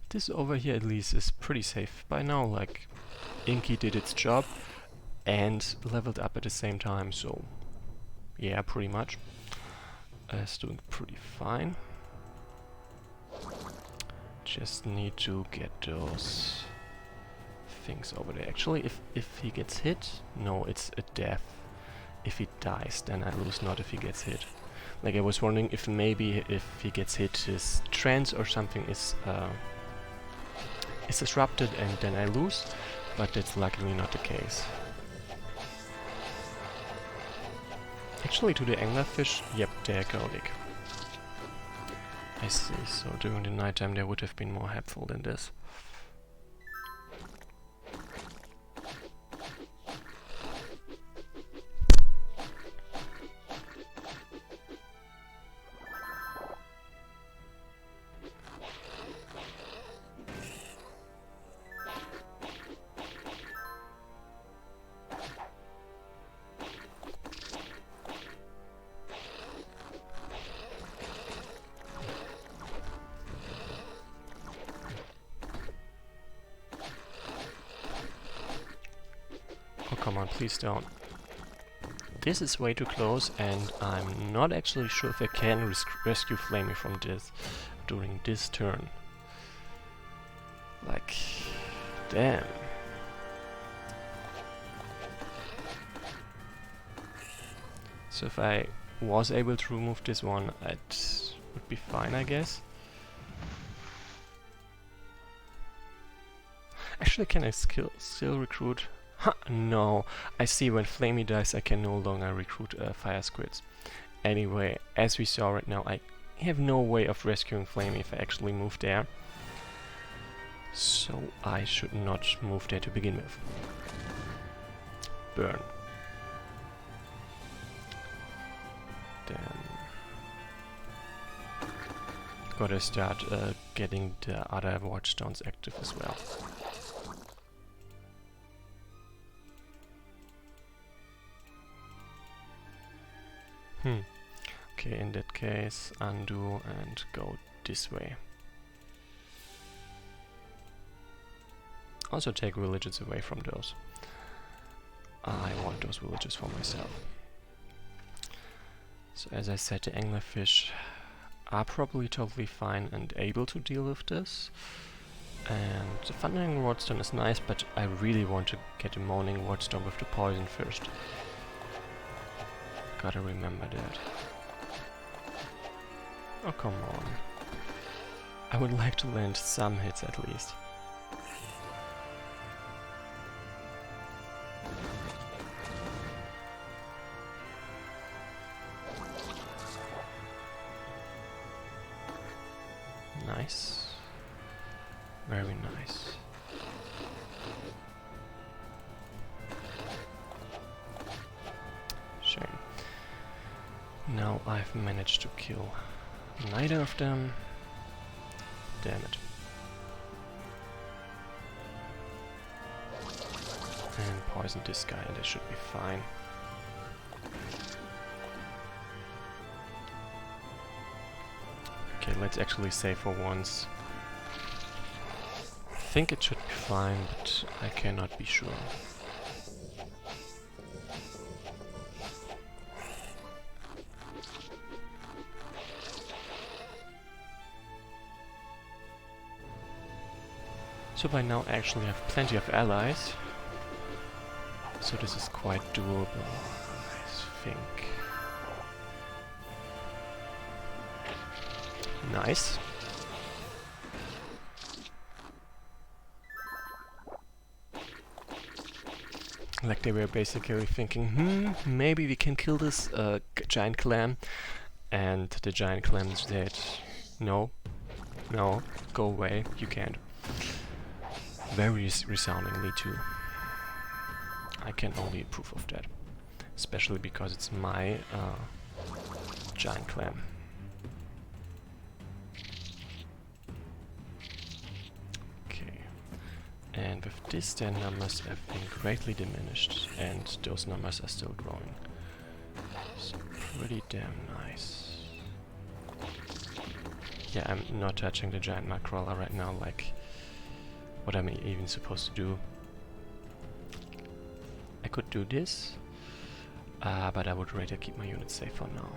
This over here at least is pretty safe by now, like Inky did its job. and leveled up at the same time, so yeah, pretty much. It's doing pretty fine. Just need to get those things over there. Actually, if he gets hit, no, it's a death. If he dies, then I lose, not if he gets hit. Like, I was wondering if maybe if he gets hit, his trance or something is disrupted and then I lose, but that's luckily not the case. Actually, to the anglerfish, yep, they're chaotic. I see, so during the nighttime they would have been more helpful than this. Oh, come on, please don't. This is way too close, and I'm not actually sure if I can rescue Flamey from this during this turn. Like, damn. So if I was able to remove this one, it would be fine, I guess. Actually, can I still recruit? Huh, no. I see, when Flamey dies I can no longer recruit fire squids. Anyway, as we saw right now, I have no way of rescuing Flamey if I actually move there. So I should not move there to begin with. Burn. Then gotta start getting the other watchstones active as well. Okay, in that case, undo and go this way. Also take villages away from those. I want those villages for myself. So as I said, the anglerfish are probably totally fine and able to deal with this. And the thundering wardstone is nice, but I really want to get a moaning wardstone with the poison first. Gotta remember that. Oh, come on. I would like to land some hits at least. Nice. Very nice. Shame. Now I've managed to kill neither of them. Damn it. And poison this guy and it should be fine. Okay, let's actually save for once. I think it should be fine, but I cannot be sure. So by now I actually have plenty of allies. So this is quite doable, I think. Nice. Like they were basically thinking, maybe we can kill this giant clam. And the giant clam said, no, no, go away, you can't. Very resoundingly too. I can only approve of that. Especially because it's my giant clam. And with this, their numbers have been greatly diminished, and those numbers are still growing. So pretty damn nice. Yeah, I'm not touching the giant mackerel right now, like, what am I even supposed to do? I could do this, but I would rather keep my units safe for now.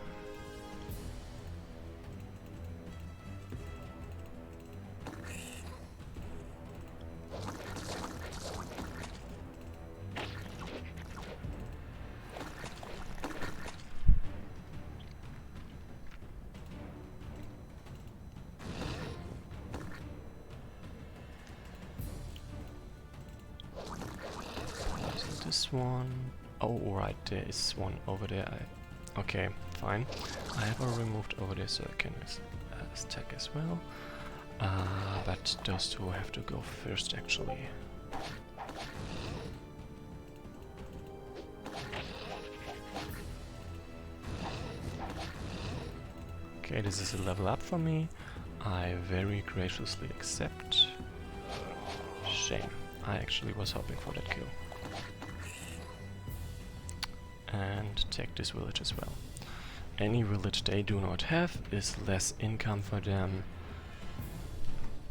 This one. Oh, right, there is one over there. Okay, fine. I have already moved over there so I can stack as well. But those two have to go first, actually. Okay, this is a level up for me. I very graciously accept. Shame. I actually was hoping for that kill. And take this village as well. Any village they do not have is less income for them.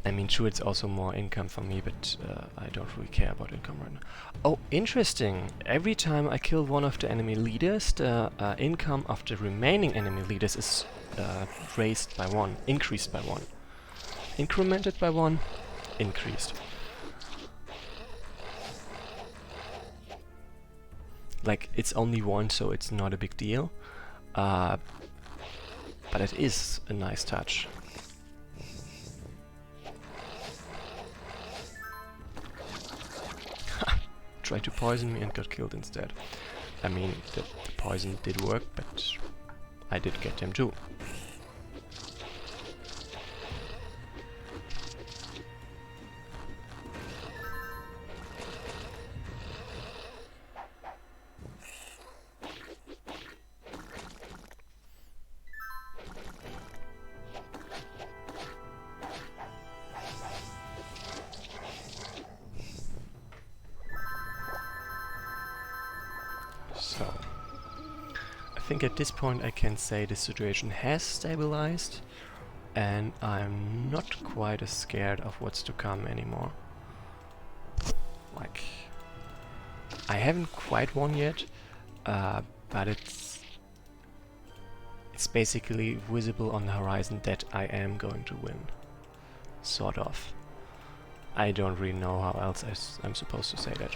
I mean, sure, it's also more income for me, but I don't really care about income right now. Oh, interesting! Every time I kill one of the enemy leaders, the income of the remaining enemy leaders is raised by 1, increased by 1. Incremented by 1, increased. Like, it's only 1, so it's not a big deal. But it is a nice touch. Tried to poison me and got killed instead. I mean, the poison did work, but I did get them too. So, I think at this point I can say the situation has stabilized and I'm not quite as scared of what's to come anymore. Like, I haven't quite won yet, but it's basically visible on the horizon that I am going to win. Sort of. I don't really know how else I'm supposed to say that.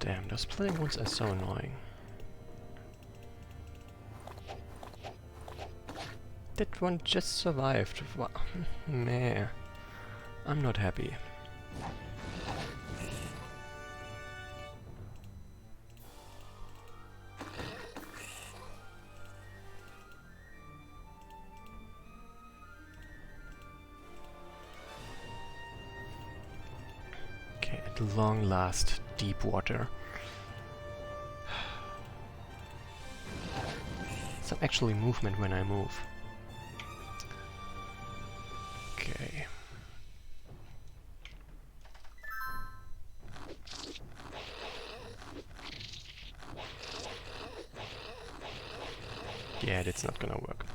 Damn, those splitting ones are so annoying. That one just survived. Meh. I'm not happy. Okay, at long last, deep water. Some actually movement when I move. Okay. Yeah, that's not gonna work.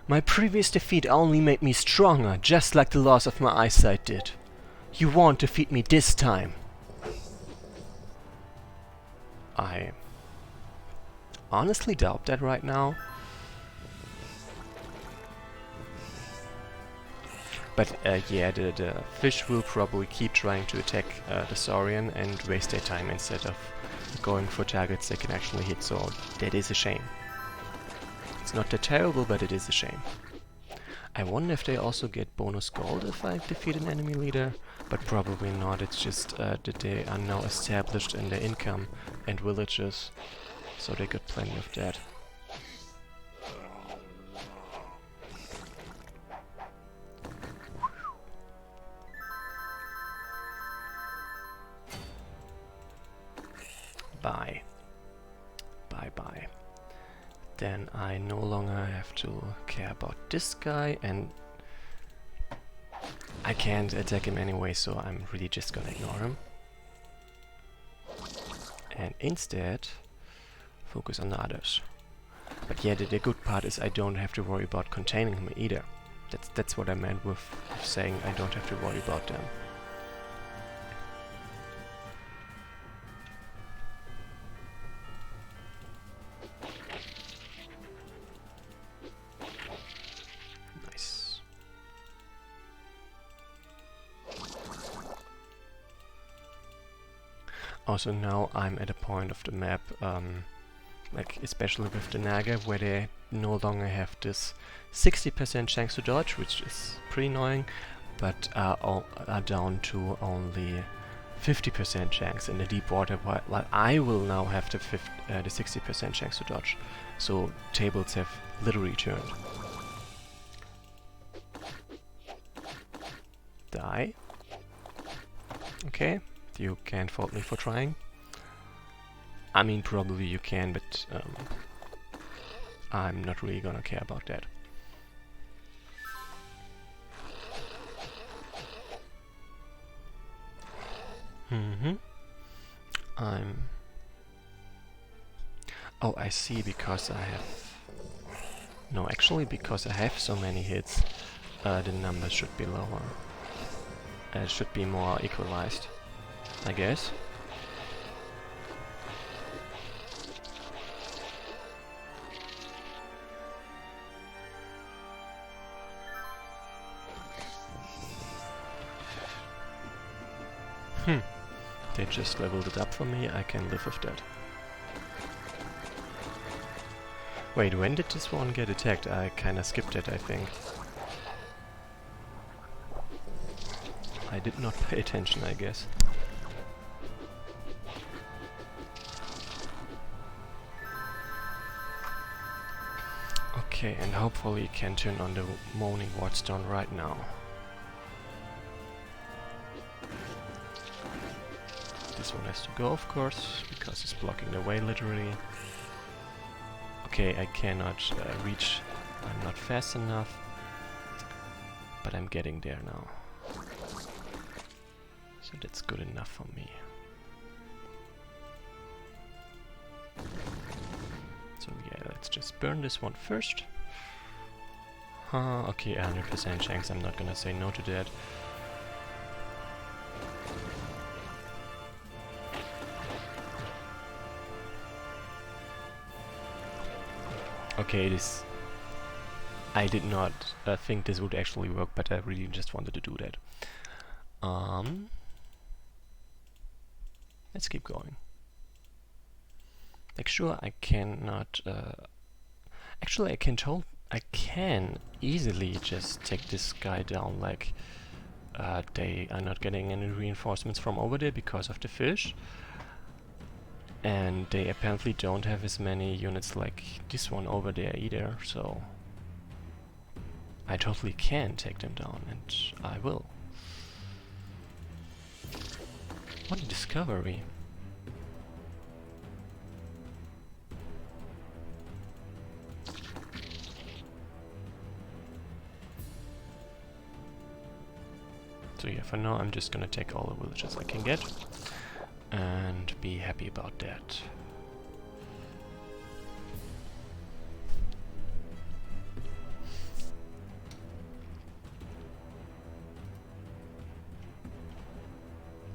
My previous defeat only made me stronger, just like the loss of my eyesight did. You won't defeat me this time. I honestly doubt that right now. But yeah, the fish will probably keep trying to attack the Saurian and waste their time instead of going for targets they can actually hit, so that is a shame. It's not that terrible, but it is a shame. I wonder if they also get bonus gold if I defeat an enemy leader, but probably not. It's just that they are now established in their income and villages, so they got plenty of that. Bye. Bye-bye. Then I no longer have to care about this guy, and I can't attack him anyway, so I'm really just gonna ignore him. and instead focus on the others. But yeah, the good part is I don't have to worry about containing him either. That's what I meant with saying I don't have to worry about them. Nice. Also now I'm at a point of the map, like especially with the Naga, where they no longer have this 60% chance to dodge, which is pretty annoying, but are down to only 50% chance in the deep water, while I will now have the 60% chance to dodge. So tables have literally turned. Die. Okay, you can't fault me for trying. I mean, probably you can, but I'm not really gonna care about that. Oh, I see, because I have... No, actually, because I have so many hits, the numbers should be lower. It should be more equalized, I guess. They just leveled it up for me, I can live with that. Wait, when did this one get attacked? I kinda skipped it, I think. I did not pay attention, I guess. Okay, and hopefully you can turn on the Moaning Wardstone right now. This one has to go, of course, because it's blocking the way, literally. Okay, I cannot reach. I'm not fast enough. But I'm getting there now. So that's good enough for me. So yeah, let's just burn this one first. Okay, 100% chance, I'm not gonna say no to that. Okay, this... I did not think this would actually work, but I really just wanted to do that. Let's keep going. Like, sure, I cannot... actually, I can easily just take this guy down, like... they are not getting any reinforcements from over there because of the fish. And they apparently don't have as many units like this one over there either, so... I totally can take them down, and I will. What a discovery! So yeah, for now I'm just gonna take all the villages I can get and be happy about that.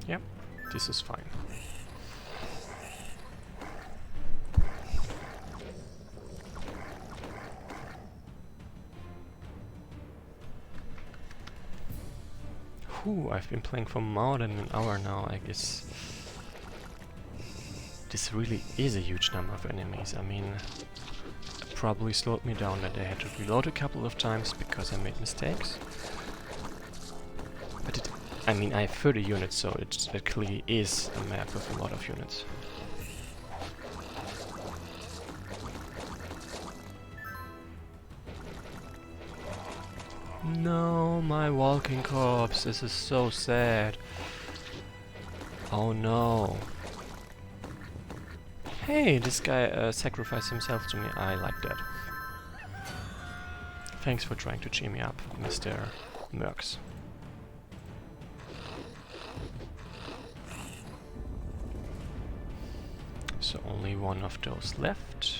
Yep, this is fine. Whew, I've been playing for more than an hour now, I guess. This really is a huge number of enemies. I mean, it probably slowed me down that I had to reload a couple of times because I made mistakes. But I mean, I have 30 units, so it clearly is a map with a lot of units. No, my walking corpse, this is so sad. Oh no. Hey, this guy sacrificed himself to me, I like that. Thanks for trying to cheer me up, Mr. Mercs. Only one of those left.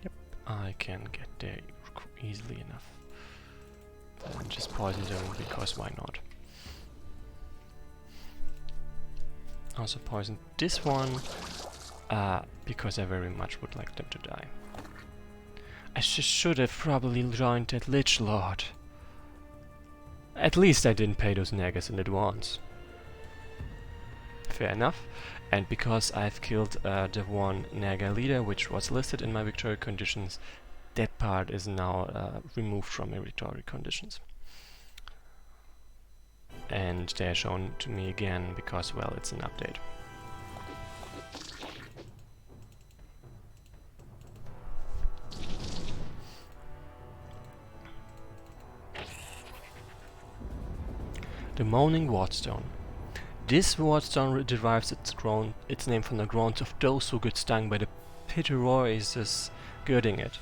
Yep, I can get there easily enough. And just poison them because why not? Also poison this one because I very much would like them to die. I should have probably joined that Lich Lord. At least I didn't pay those nagas in advance. Fair enough. And because I've killed the one naga leader, which was listed in my victory conditions, that part is now removed from my victory conditions. And they're shown to me again because, well, it's an update. The Moaning Wardstone. This wardstone derives its name from the groans of those who get stung by the pteroises girding it.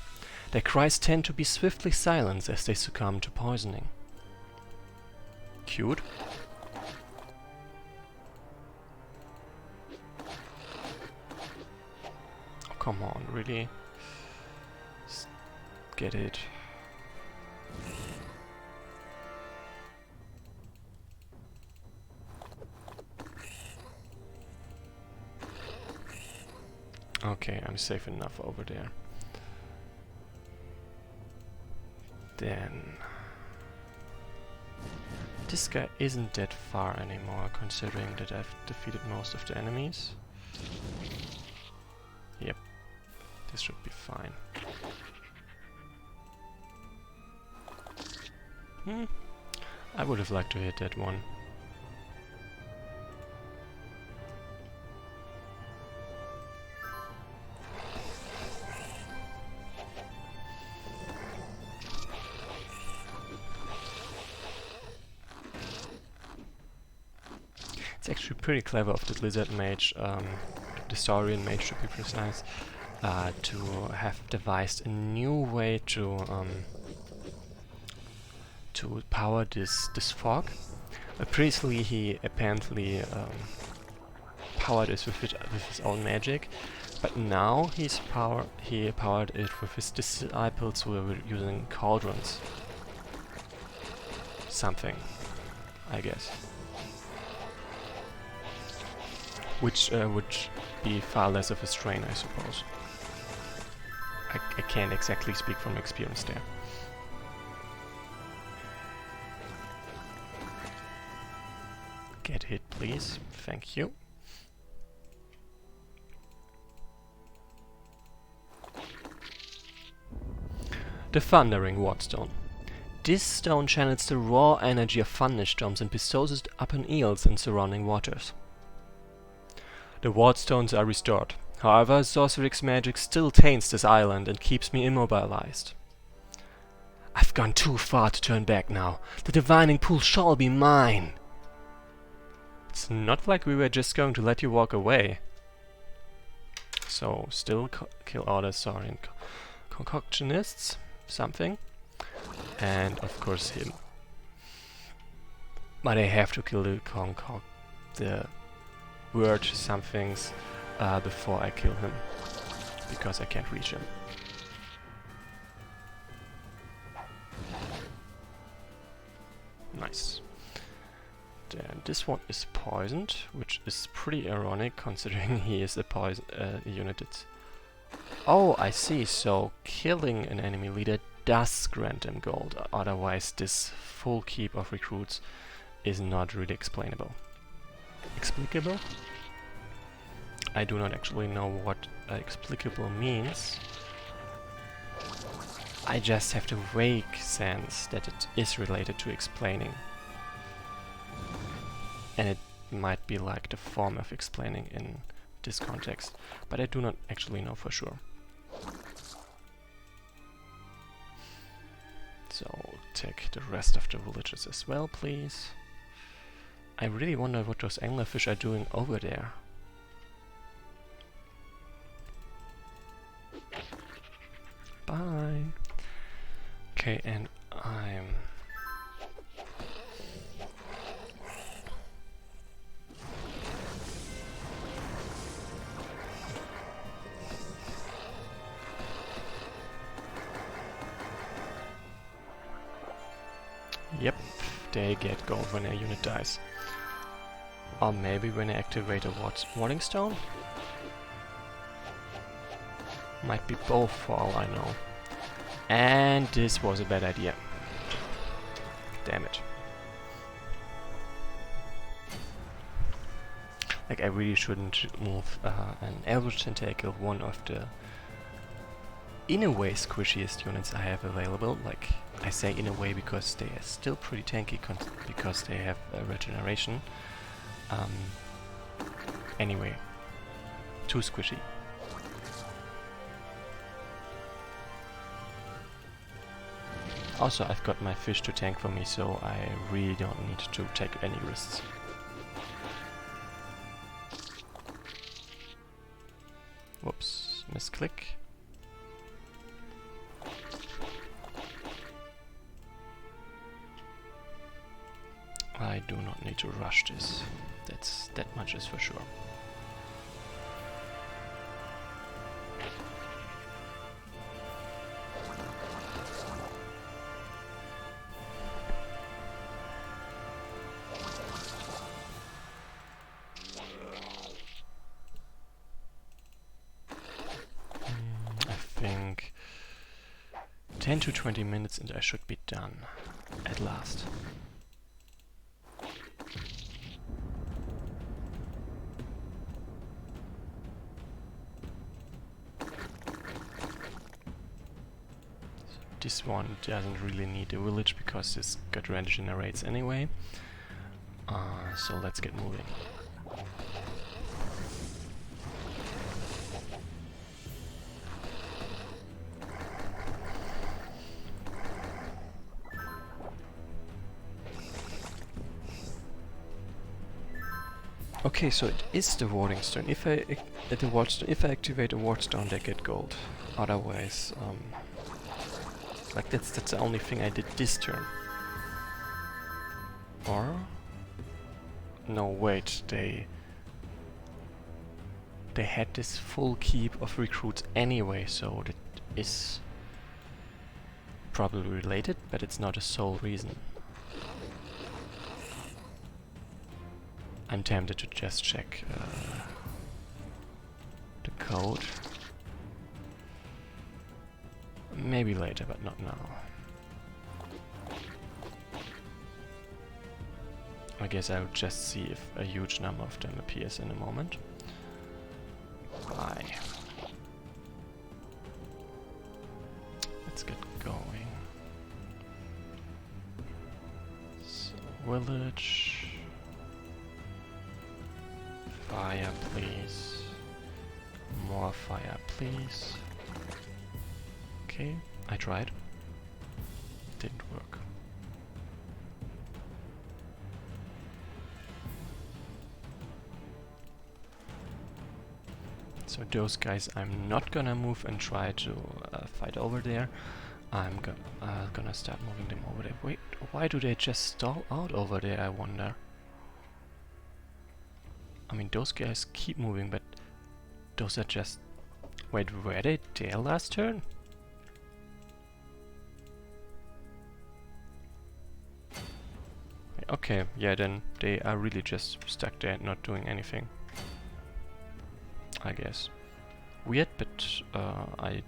Their cries tend to be swiftly silenced as they succumb to poisoning. Cute. Oh, come on, really? Get it. Okay, I'm safe enough over there. Then... this guy isn't that far anymore, considering that I've defeated most of the enemies. Yep, this should be fine. I would have liked to hit that one. It's actually pretty clever of the Lizard Mage, the Saurian Mage to be precise, to have devised a new way to power this fog. Previously he apparently powered it with his own magic, but now he powered it with his disciples who were using cauldrons. Something, I guess. Which would be far less of a strain, I suppose. I can't exactly speak from experience there. Get hit, please. Thank you. The Thundering Wardstone. This stone channels the raw energy of thunderstorms and bestows it upon eels and surrounding waters. The wardstones are restored. However, Sorceric's magic still taints this island and keeps me immobilized. I've gone too far to turn back now. The divining pool shall be mine. It's not like we were just going to let you walk away. So, still kill all the Saurian concoctionists, something. And of course him. But I have to kill the word somethings before I kill him, because I can't reach him. Nice. Then this one is poisoned, which is pretty ironic considering he is a poison unit. Oh, I see. So killing an enemy leader does grant them gold. Otherwise, this full keep of recruits is not really explainable. Explicable? I do not actually know what explicable means. I just have the vague sense that it is related to explaining. And it might be like the form of explaining in this context, but I do not actually know for sure. So take the rest of the villages as well, please. I really wonder what those anglerfish are doing over there. Bye. Okay, and I'm Yep, they get gold when a unit dies. Or maybe when I activate a warding stone? Might be both for all I know. And this was a bad idea. Damn it. Like, I really shouldn't move an Eldritch Tentacle, one of the, in a way, squishiest units I have available. Like, I say in a way because they are still pretty tanky because they have regeneration. Anyway, too squishy. Also, I've got my fish to tank for me, so I really don't need to take any risks. Whoops, misclick. I do not need to rush this. That much is for sure. I think 10 to 20 minutes and I should be done at last. This one doesn't really need a village because this gut regenerates anyway. So let's get moving. Okay, so it is the warding stone. If I activate a ward stone, they get gold. Otherwise, like that's the only thing I did this turn. Or no, wait, they had this full keep of recruits anyway, so that is probably related, but it's not a sole reason. I'm tempted to just check the code. Maybe later, but not now. I guess I'll just see if a huge number of them appears in a moment. Bye. Let's get going. So, village. Fire, please. More fire, please. Okay, I tried. Didn't work. So those guys I'm not gonna move and try to fight over there. I'm gonna start moving them over there. Wait, why do they just stall out over there, I wonder? I mean, those guys keep moving, but those are just... Wait, were they there last turn? Okay, yeah, then they are really just stuck there, not doing anything. I guess. Weird, but I...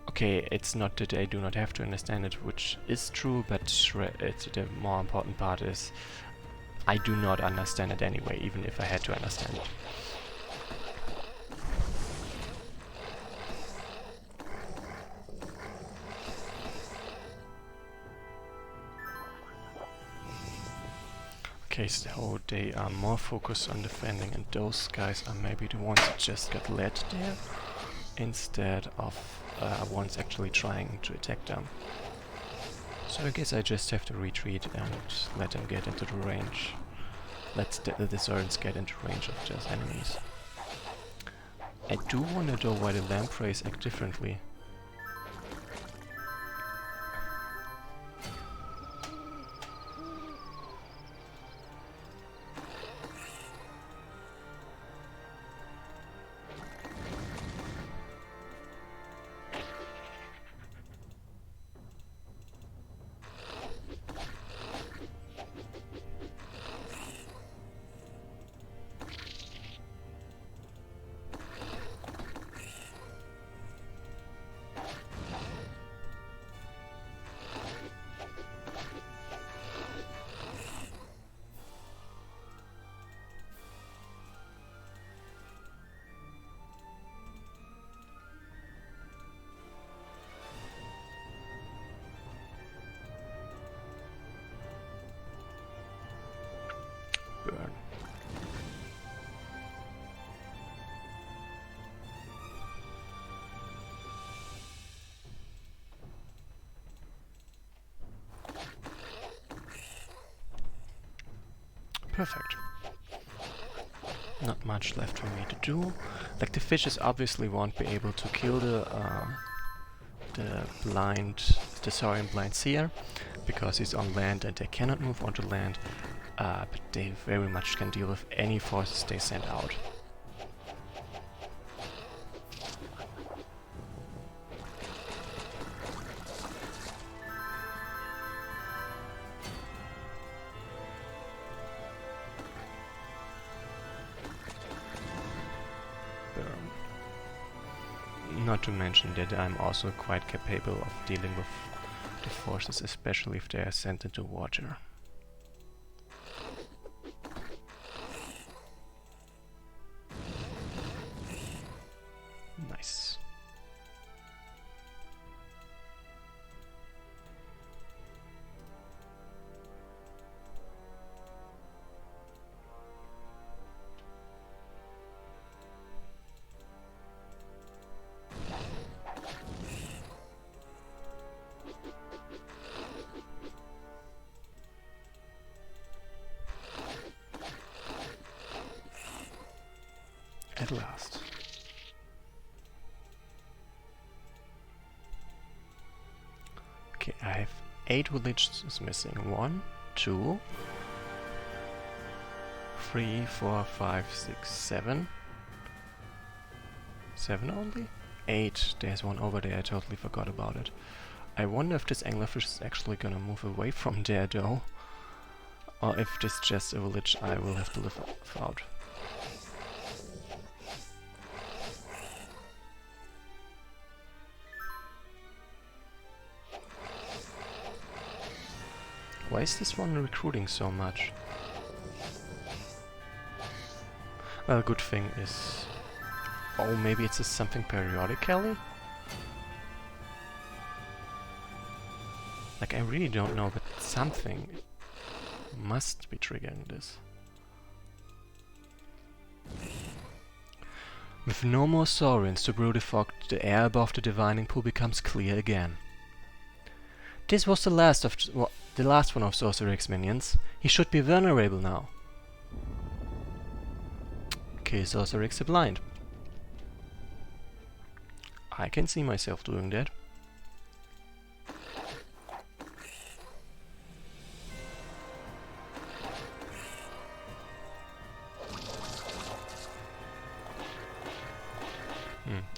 Okay, it's not that I do not have to understand it, which is true, but the more important part is I do not understand it anyway, even if I had to understand it. Okay, so they are more focused on defending, and those guys are maybe the ones that just got led there, instead of ones actually trying to attack them. So I guess I just have to retreat and let them get into the range. Let the deserters get into range of those enemies. I do wonder though why the lampreys act differently. Perfect. Not much left for me to do. Like, the fishes obviously won't be able to kill the saurian blind seer, because he's on land and they cannot move onto land, but they very much can deal with any forces they send out. Not to mention that I'm also quite capable of dealing with the forces, especially if they are sent into water. Nice. At last. Okay, I have 8 villages missing. 1, 2, 3, 4, 5, 6, 7. 7 only? 8. There's one over there, I totally forgot about it. I wonder if this anglerfish is actually gonna move away from there though. Or if this is just a village I will have to live out. Why is this one recruiting so much? Well, good thing is... Oh, maybe it's just something periodically? Like, I really don't know, but something must be triggering this. With no more saurians to brew the fog, the air above the divining pool becomes clear again. This was the last one of Sorcerer's minions. He should be vulnerable now. Okay, Sorcerer's blind. I can see myself doing that.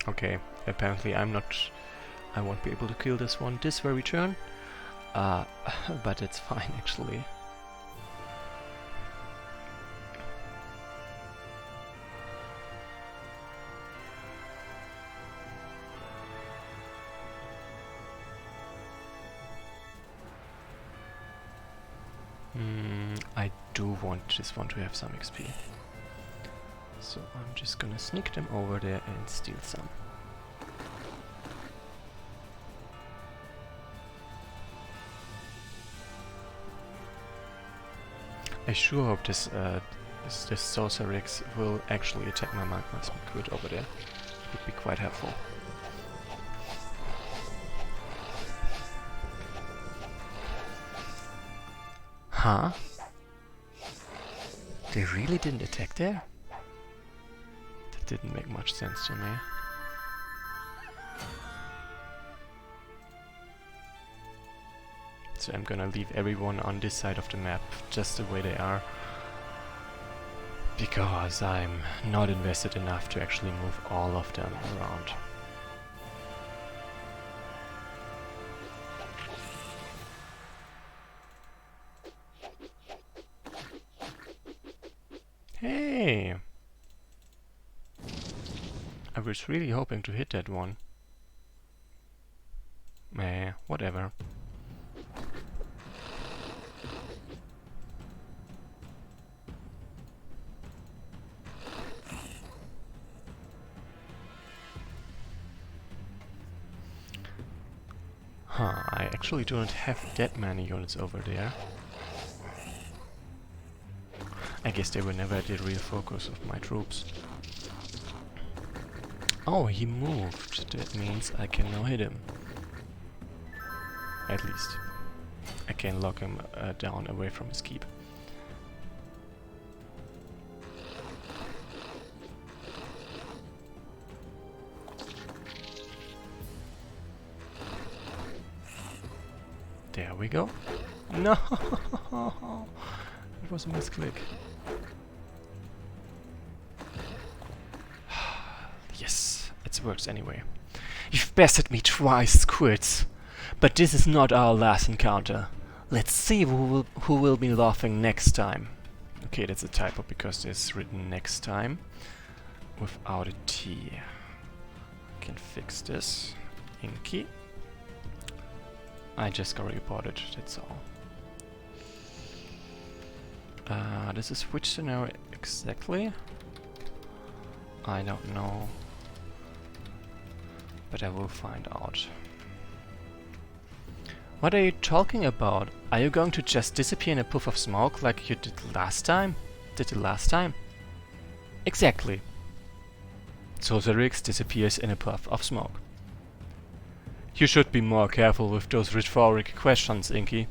Okay, apparently I won't be able to kill this one this very turn. But it's fine actually. I do want this one to have some XP. So I'm just gonna sneak them over there and steal some. I sure hope this Sorcerix will actually attack my magma squid over there. Would be quite helpful. Huh? They really didn't attack there? That didn't make much sense to me. So I'm gonna leave everyone on this side of the map just the way they are, because I'm not invested enough to actually move all of them around. Hey! I was really hoping to hit that one. Meh, whatever. I actually don't have that many units over there. I guess they were never the real focus of my troops. Oh, he moved. That means I can now hit him. At least. I can lock him down away from his keep. There we go. No! It was a misclick. Yes, it works anyway. You've bested me twice, Squids. But this is not our last encounter. Let's see who will be laughing next time. Okay, that's a typo because it's written next time without a T. I can fix this. Inky. I just got reported, that's all. This is which scenario exactly? I don't know. But I will find out. What are you talking about? Are you going to just disappear in a puff of smoke like you did last time? Exactly. Sorcerix disappears in a puff of smoke. You should be more careful with those rhetoric questions, Inky.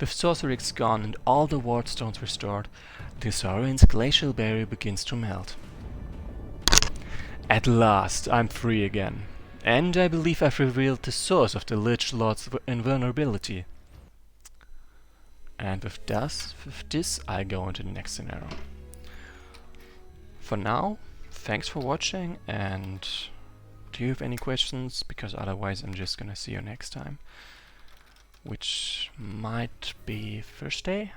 With Sorcerix gone and all the ward stones restored, the Saurian's glacial barrier begins to melt. At last, I'm free again. And I believe I've revealed the source of the Lich Lord's invulnerability. And with this, I go into the next scenario. For now, thanks for watching, and do you have any questions? Because otherwise I'm just gonna see you next time. Which might be Thursday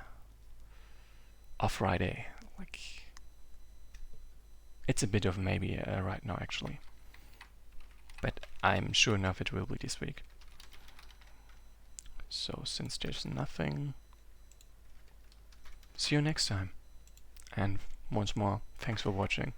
or Friday. Like, it's a bit of maybe right now actually. But I'm sure enough it will be this week. So since there's nothing, see you next time. And once more, thanks for watching.